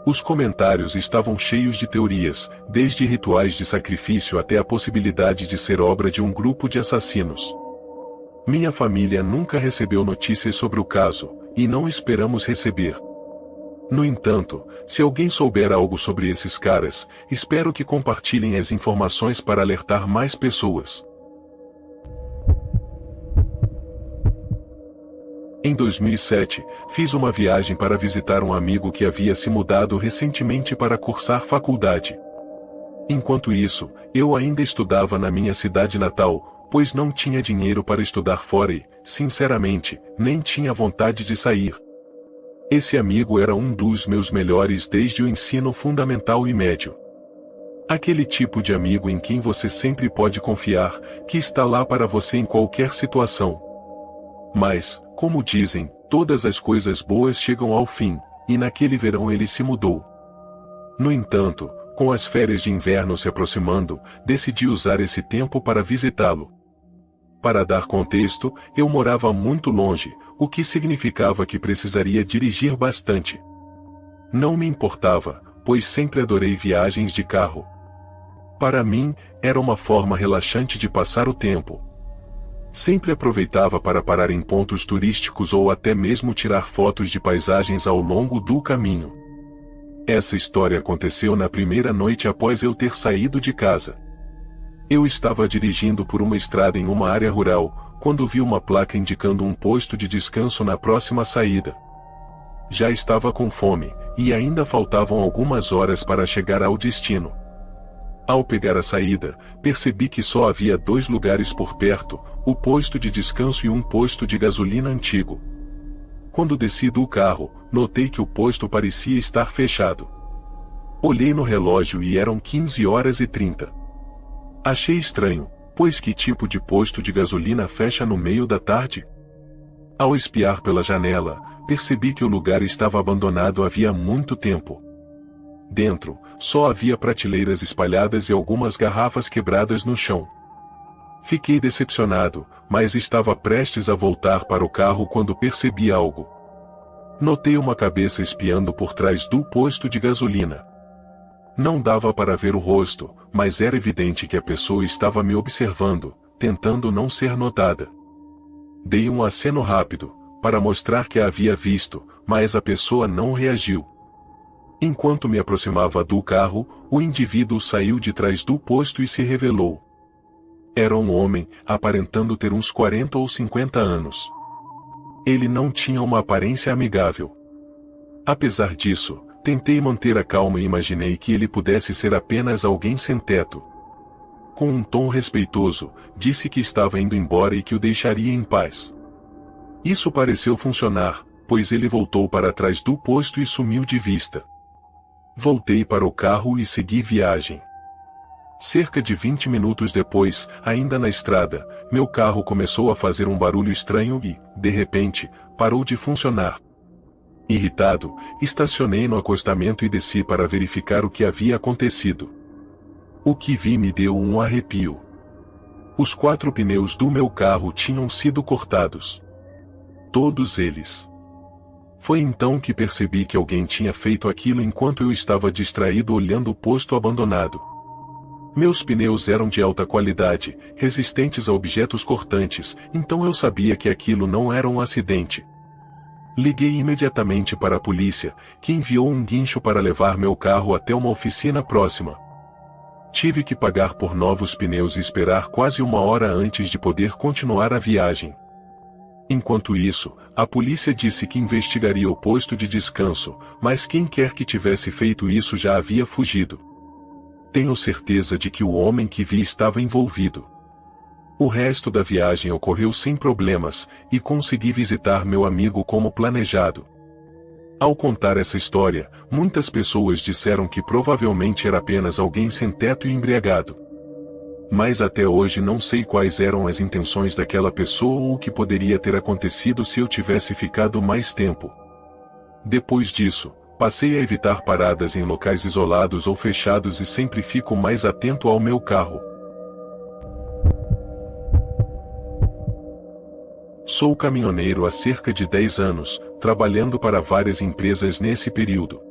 Os comentários estavam cheios de teorias, desde rituais de sacrifício até a possibilidade de ser obra de um grupo de assassinos. Minha família nunca recebeu notícias sobre o caso, e não esperamos receber. No entanto, se alguém souber algo sobre esses caras, espero que compartilhem as informações para alertar mais pessoas. Em 2007, fiz uma viagem para visitar um amigo que havia se mudado recentemente para cursar faculdade. Enquanto isso, eu ainda estudava na minha cidade natal, pois não tinha dinheiro para estudar fora e, sinceramente, nem tinha vontade de sair. Esse amigo era um dos meus melhores desde o ensino fundamental e médio. Aquele tipo de amigo em quem você sempre pode confiar, que está lá para você em qualquer situação. Mas, como dizem, todas as coisas boas chegam ao fim, e naquele verão ele se mudou. No entanto, com as férias de inverno se aproximando, decidi usar esse tempo para visitá-lo. Para dar contexto, eu morava muito longe, o que significava que precisaria dirigir bastante. Não me importava, pois sempre adorei viagens de carro. Para mim, era uma forma relaxante de passar o tempo. Sempre aproveitava para parar em pontos turísticos ou até mesmo tirar fotos de paisagens ao longo do caminho. Essa história aconteceu na primeira noite após eu ter saído de casa. Eu estava dirigindo por uma estrada em uma área rural, quando vi uma placa indicando um posto de descanso na próxima saída. Já estava com fome, e ainda faltavam algumas horas para chegar ao destino. Ao pegar a saída, percebi que só havia 2 lugares por perto, o posto de descanso e um posto de gasolina antigo. Quando desci do carro, notei que o posto parecia estar fechado. Olhei no relógio e eram 15h30. Achei estranho, pois que tipo de posto de gasolina fecha no meio da tarde? Ao espiar pela janela, percebi que o lugar estava abandonado havia muito tempo. Dentro, só havia prateleiras espalhadas e algumas garrafas quebradas no chão. Fiquei decepcionado, mas estava prestes a voltar para o carro quando percebi algo. Notei uma cabeça espiando por trás do posto de gasolina. Não dava para ver o rosto, mas era evidente que a pessoa estava me observando, tentando não ser notada. Dei um aceno rápido, para mostrar que a havia visto, mas a pessoa não reagiu. Enquanto me aproximava do carro, o indivíduo saiu de trás do posto e se revelou. Era um homem, aparentando ter uns 40 ou 50 anos. Ele não tinha uma aparência amigável. Apesar disso, tentei manter a calma e imaginei que ele pudesse ser apenas alguém sem teto. Com um tom respeitoso, disse que estava indo embora e que o deixaria em paz. Isso pareceu funcionar, pois ele voltou para trás do posto e sumiu de vista. Voltei para o carro e segui viagem. Cerca de 20 minutos depois, ainda na estrada, meu carro começou a fazer um barulho estranho e, de repente, parou de funcionar. Irritado, estacionei no acostamento e desci para verificar o que havia acontecido. O que vi me deu um arrepio. Os 4 pneus do meu carro tinham sido cortados. Todos eles. Foi então que percebi que alguém tinha feito aquilo enquanto eu estava distraído olhando o posto abandonado. Meus pneus eram de alta qualidade, resistentes a objetos cortantes, então eu sabia que aquilo não era um acidente. Liguei imediatamente para a polícia, que enviou um guincho para levar meu carro até uma oficina próxima. Tive que pagar por novos pneus e esperar quase 1 hora antes de poder continuar a viagem. Enquanto isso, a polícia disse que investigaria o posto de descanso, mas quem quer que tivesse feito isso já havia fugido. Tenho certeza de que o homem que vi estava envolvido. O resto da viagem ocorreu sem problemas, e consegui visitar meu amigo como planejado. Ao contar essa história, muitas pessoas disseram que provavelmente era apenas alguém sem teto e embriagado. Mas até hoje não sei quais eram as intenções daquela pessoa ou o que poderia ter acontecido se eu tivesse ficado mais tempo. Depois disso, passei a evitar paradas em locais isolados ou fechados e sempre fico mais atento ao meu carro. Sou caminhoneiro há cerca de 10 anos, trabalhando para várias empresas nesse período.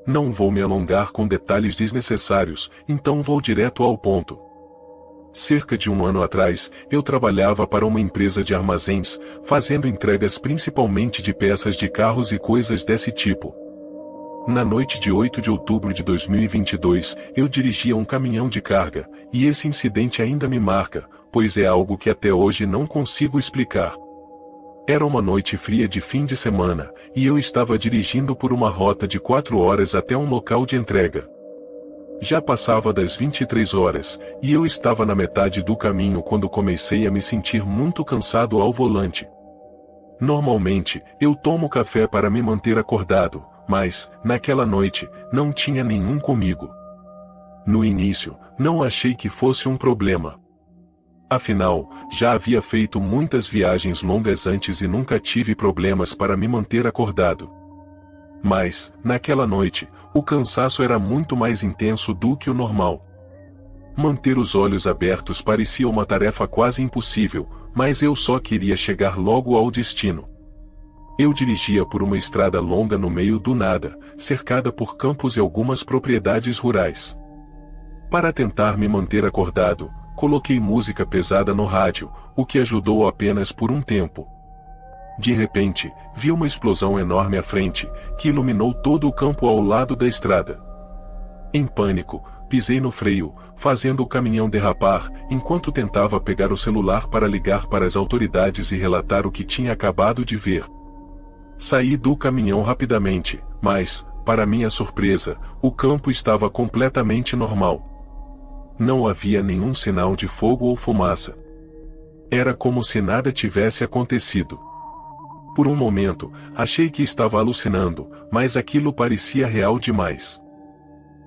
Não vou me alongar com detalhes desnecessários, então vou direto ao ponto. Cerca de um ano atrás, eu trabalhava para uma empresa de armazéns, fazendo entregas principalmente de peças de carros e coisas desse tipo. Na noite de 8 de outubro de 2022, eu dirigia um caminhão de carga, e esse incidente ainda me marca, pois é algo que até hoje não consigo explicar. Era uma noite fria de fim de semana, e eu estava dirigindo por uma rota de 4 horas até um local de entrega. Já passava das 23 horas, e eu estava na metade do caminho quando comecei a me sentir muito cansado ao volante. Normalmente, eu tomo café para me manter acordado, mas, naquela noite, não tinha nenhum comigo. No início, não achei que fosse um problema. Afinal, já havia feito muitas viagens longas antes e nunca tive problemas para me manter acordado. Mas, naquela noite, o cansaço era muito mais intenso do que o normal. Manter os olhos abertos parecia uma tarefa quase impossível, mas eu só queria chegar logo ao destino. Eu dirigia por uma estrada longa no meio do nada, cercada por campos e algumas propriedades rurais. Para tentar me manter acordado, coloquei música pesada no rádio, o que ajudou apenas por um tempo. De repente, vi uma explosão enorme à frente, que iluminou todo o campo ao lado da estrada. Em pânico, pisei no freio, fazendo o caminhão derrapar, enquanto tentava pegar o celular para ligar para as autoridades e relatar o que tinha acabado de ver. Saí do caminhão rapidamente, mas, para minha surpresa, o campo estava completamente normal. Não havia nenhum sinal de fogo ou fumaça. Era como se nada tivesse acontecido. Por um momento, achei que estava alucinando, mas aquilo parecia real demais.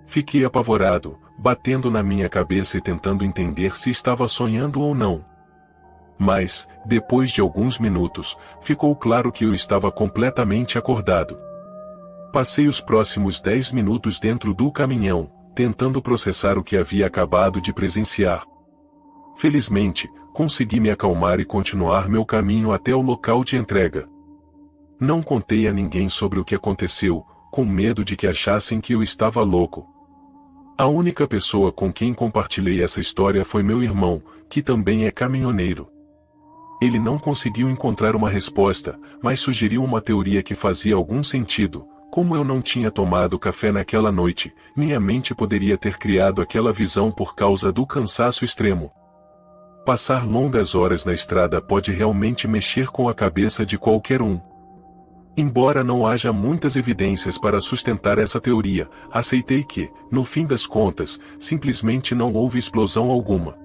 Fiquei apavorado, batendo na minha cabeça e tentando entender se estava sonhando ou não. Mas, depois de alguns minutos, ficou claro que eu estava completamente acordado. Passei os próximos 10 minutos dentro do caminhão, tentando processar o que havia acabado de presenciar. Felizmente, consegui me acalmar e continuar meu caminho até o local de entrega. Não contei a ninguém sobre o que aconteceu, com medo de que achassem que eu estava louco. A única pessoa com quem compartilhei essa história foi meu irmão, que também é caminhoneiro. Ele não conseguiu encontrar uma resposta, mas sugeriu uma teoria que fazia algum sentido. Como eu não tinha tomado café naquela noite, minha mente poderia ter criado aquela visão por causa do cansaço extremo. Passar longas horas na estrada pode realmente mexer com a cabeça de qualquer um. Embora não haja muitas evidências para sustentar essa teoria, aceitei que, no fim das contas, simplesmente não houve explosão alguma.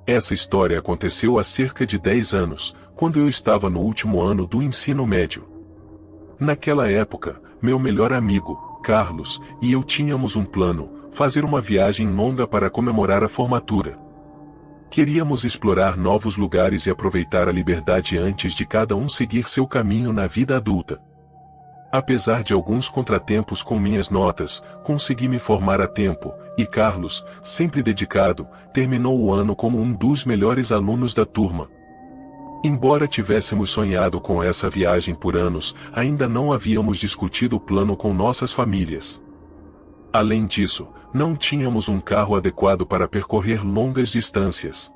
Essa história aconteceu há cerca de 10 anos, quando eu estava no último ano do ensino médio. Naquela época, meu melhor amigo, Carlos, e eu tínhamos um plano: fazer uma viagem longa para comemorar a formatura. Queríamos explorar novos lugares e aproveitar a liberdade antes de cada um seguir seu caminho na vida adulta. Apesar de alguns contratempos com minhas notas, consegui me formar a tempo, e Carlos, sempre dedicado, terminou o ano como um dos melhores alunos da turma. Embora tivéssemos sonhado com essa viagem por anos, ainda não havíamos discutido o plano com nossas famílias. Além disso, não tínhamos um carro adequado para percorrer longas distâncias.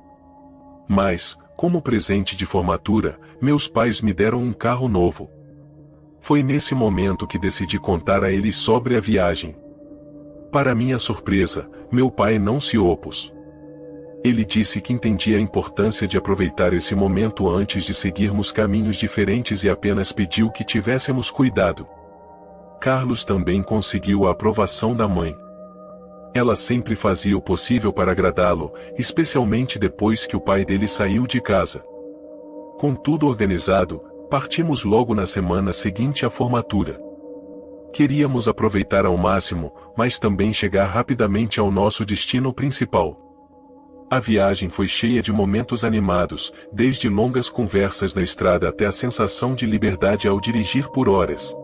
Mas, como presente de formatura, meus pais me deram um carro novo. Foi nesse momento que decidi contar a eles sobre a viagem. Para minha surpresa, meu pai não se opôs. Ele disse que entendia a importância de aproveitar esse momento antes de seguirmos caminhos diferentes e apenas pediu que tivéssemos cuidado. Carlos também conseguiu a aprovação da mãe. Ela sempre fazia o possível para agradá-lo, especialmente depois que o pai dele saiu de casa. Com tudo organizado, partimos logo na semana seguinte à formatura. Queríamos aproveitar ao máximo, mas também chegar rapidamente ao nosso destino principal. A viagem foi cheia de momentos animados, desde longas conversas na estrada até a sensação de liberdade ao dirigir por horas.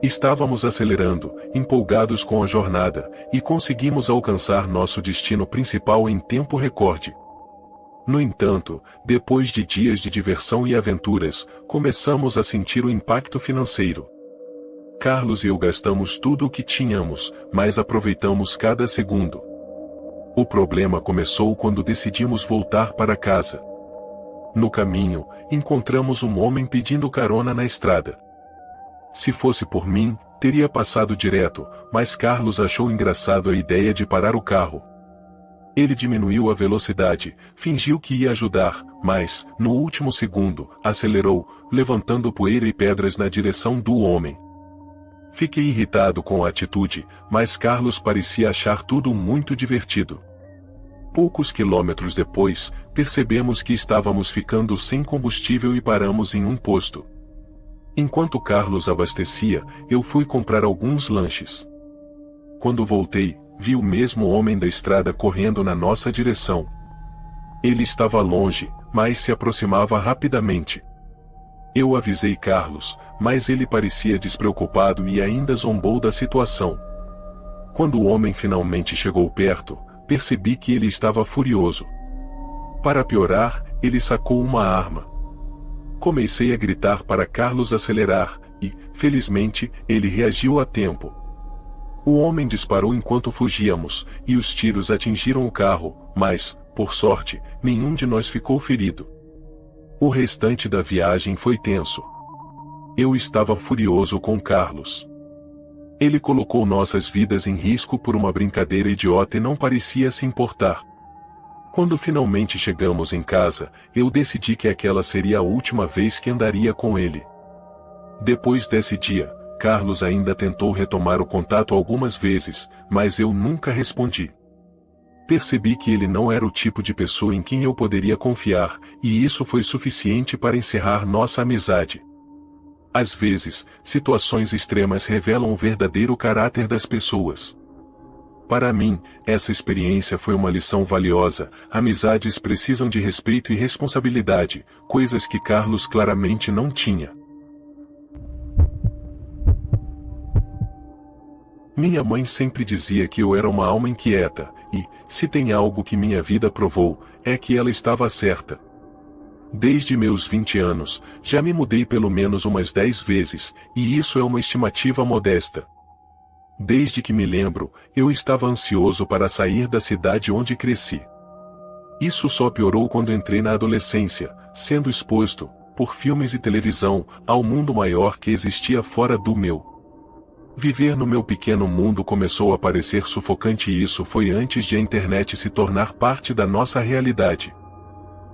Estávamos acelerando, empolgados com a jornada, e conseguimos alcançar nosso destino principal em tempo recorde. No entanto, depois de dias de diversão e aventuras, começamos a sentir o impacto financeiro. Carlos e eu gastamos tudo o que tínhamos, mas aproveitamos cada segundo. O problema começou quando decidimos voltar para casa. No caminho, encontramos um homem pedindo carona na estrada. Se fosse por mim, teria passado direto, mas Carlos achou engraçado a ideia de parar o carro. Ele diminuiu a velocidade, fingiu que ia ajudar, mas, no último segundo, acelerou, levantando poeira e pedras na direção do homem. Fiquei irritado com a atitude, mas Carlos parecia achar tudo muito divertido. Poucos quilômetros depois, percebemos que estávamos ficando sem combustível e paramos em um posto. Enquanto Carlos abastecia, eu fui comprar alguns lanches. Quando voltei, vi o mesmo homem da estrada correndo na nossa direção. Ele estava longe, mas se aproximava rapidamente. Eu avisei Carlos, mas ele parecia despreocupado e ainda zombou da situação. Quando o homem finalmente chegou perto, percebi que ele estava furioso. Para piorar, ele sacou uma arma. Comecei a gritar para Carlos acelerar, e, felizmente, ele reagiu a tempo. O homem disparou enquanto fugíamos, e os tiros atingiram o carro, mas, por sorte, nenhum de nós ficou ferido. O restante da viagem foi tenso. Eu estava furioso com Carlos. Ele colocou nossas vidas em risco por uma brincadeira idiota e não parecia se importar. Quando finalmente chegamos em casa, eu decidi que aquela seria a última vez que andaria com ele. Depois desse dia, Carlos ainda tentou retomar o contato algumas vezes, mas eu nunca respondi. Percebi que ele não era o tipo de pessoa em quem eu poderia confiar, e isso foi suficiente para encerrar nossa amizade. Às vezes, situações extremas revelam o verdadeiro caráter das pessoas. Para mim, essa experiência foi uma lição valiosa. Amizades precisam de respeito e responsabilidade, coisas que Carlos claramente não tinha. Minha mãe sempre dizia que eu era uma alma inquieta, e, se tem algo que minha vida provou, é que ela estava certa. Desde meus 20 anos, já me mudei pelo menos umas 10 vezes, e isso é uma estimativa modesta. Desde que me lembro, eu estava ansioso para sair da cidade onde cresci. Isso só piorou quando entrei na adolescência, sendo exposto, por filmes e televisão, ao mundo maior que existia fora do meu. Viver no meu pequeno mundo começou a parecer sufocante e isso foi antes de a internet se tornar parte da nossa realidade.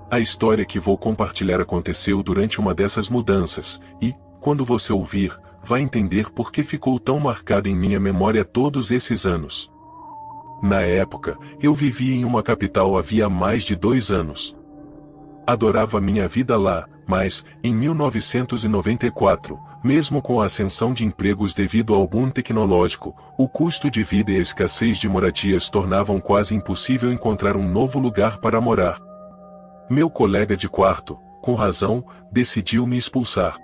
A história que vou compartilhar aconteceu durante uma dessas mudanças, e, quando você ouvir, vai entender por que ficou tão marcada em minha memória todos esses anos. Na época, eu vivia em uma capital havia mais de 2 anos. Adorava minha vida lá, mas, em 1994, mesmo com a ascensão de empregos devido ao boom tecnológico, o custo de vida e a escassez de moradias tornavam quase impossível encontrar um novo lugar para morar. Meu colega de quarto, com razão, decidiu me expulsar.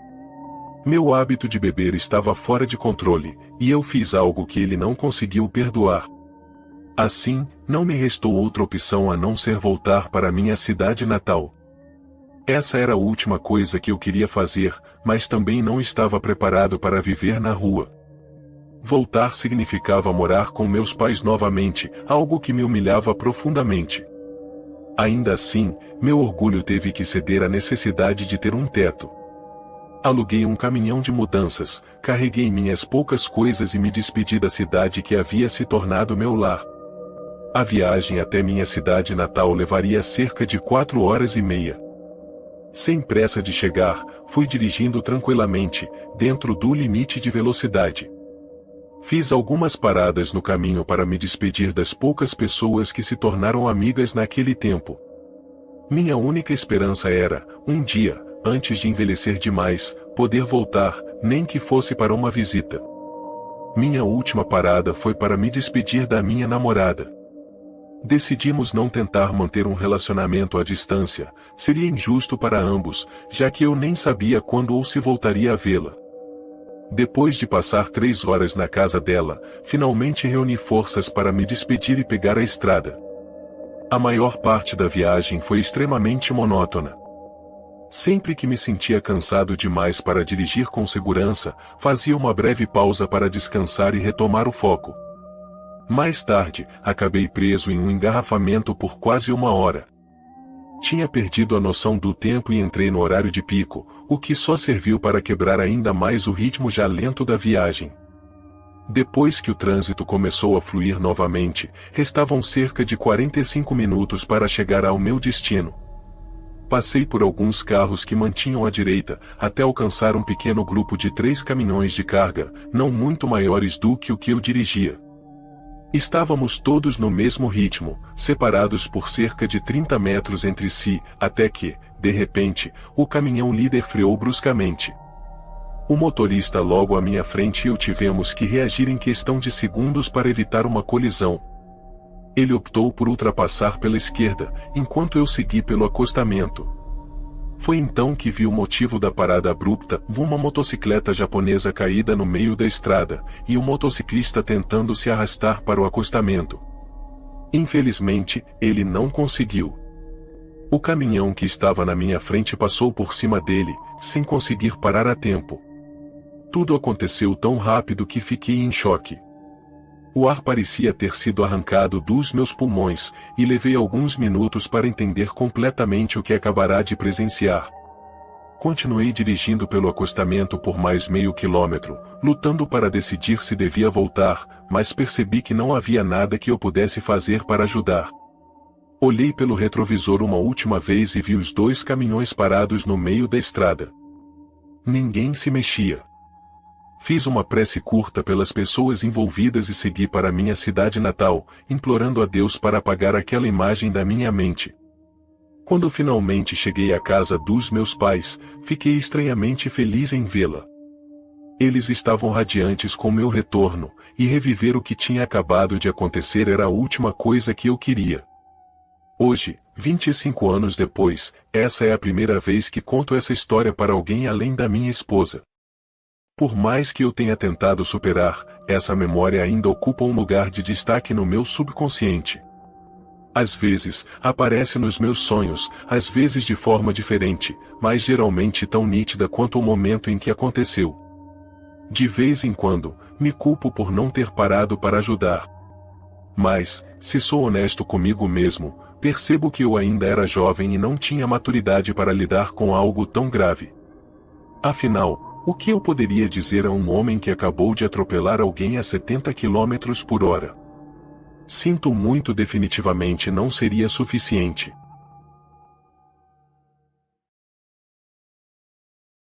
Meu hábito de beber estava fora de controle, e eu fiz algo que ele não conseguiu perdoar. Assim, não me restou outra opção a não ser voltar para minha cidade natal. Essa era a última coisa que eu queria fazer, mas também não estava preparado para viver na rua. Voltar significava morar com meus pais novamente, algo que me humilhava profundamente. Ainda assim, meu orgulho teve que ceder à necessidade de ter um teto. Aluguei um caminhão de mudanças, carreguei minhas poucas coisas e me despedi da cidade que havia se tornado meu lar. A viagem até minha cidade natal levaria cerca de 4 horas e meia. Sem pressa de chegar, fui dirigindo tranquilamente, dentro do limite de velocidade. Fiz algumas paradas no caminho para me despedir das poucas pessoas que se tornaram amigas naquele tempo. Minha única esperança era, um dia, antes de envelhecer demais, poder voltar, nem que fosse para uma visita. Minha última parada foi para me despedir da minha namorada. Decidimos não tentar manter um relacionamento à distância, seria injusto para ambos, já que eu nem sabia quando ou se voltaria a vê-la. Depois de passar 3 horas na casa dela, finalmente reuni forças para me despedir e pegar a estrada. A maior parte da viagem foi extremamente monótona. Sempre que me sentia cansado demais para dirigir com segurança, fazia uma breve pausa para descansar e retomar o foco. Mais tarde, acabei preso em um engarrafamento por quase 1 hora. Tinha perdido a noção do tempo e entrei no horário de pico, o que só serviu para quebrar ainda mais o ritmo já lento da viagem. Depois que o trânsito começou a fluir novamente, restavam cerca de 45 minutos para chegar ao meu destino. Passei por alguns carros que mantinham à direita, até alcançar um pequeno grupo de 3 caminhões de carga, não muito maiores do que o que eu dirigia. Estávamos todos no mesmo ritmo, separados por cerca de 30 metros entre si, até que, de repente, o caminhão líder freou bruscamente. O motorista logo à minha frente e eu tivemos que reagir em questão de segundos para evitar uma colisão. Ele optou por ultrapassar pela esquerda, enquanto eu segui pelo acostamento. Foi então que vi o motivo da parada abrupta, uma motocicleta japonesa caída no meio da estrada, e um motociclista tentando se arrastar para o acostamento. Infelizmente, ele não conseguiu. O caminhão que estava na minha frente passou por cima dele, sem conseguir parar a tempo. Tudo aconteceu tão rápido que fiquei em choque. O ar parecia ter sido arrancado dos meus pulmões, e levei alguns minutos para entender completamente o que acabará de presenciar. Continuei dirigindo pelo acostamento por mais meio quilômetro, lutando para decidir se devia voltar, mas percebi que não havia nada que eu pudesse fazer para ajudar. Olhei pelo retrovisor uma última vez e vi os 2 caminhões parados no meio da estrada. Ninguém se mexia. Fiz uma prece curta pelas pessoas envolvidas e segui para minha cidade natal, implorando a Deus para apagar aquela imagem da minha mente. Quando finalmente cheguei à casa dos meus pais, fiquei estranhamente feliz em vê-la. Eles estavam radiantes com meu retorno, e reviver o que tinha acabado de acontecer era a última coisa que eu queria. Hoje, 25 anos depois, essa é a primeira vez que conto essa história para alguém além da minha esposa. Por mais que eu tenha tentado superar, essa memória ainda ocupa um lugar de destaque no meu subconsciente. Às vezes, aparece nos meus sonhos, às vezes de forma diferente, mas geralmente tão nítida quanto o momento em que aconteceu. De vez em quando, me culpo por não ter parado para ajudar. Mas, se sou honesto comigo mesmo, percebo que eu ainda era jovem e não tinha maturidade para lidar com algo tão grave. Afinal, o que eu poderia dizer a um homem que acabou de atropelar alguém a 70 km por hora? Sinto muito, definitivamente não seria suficiente.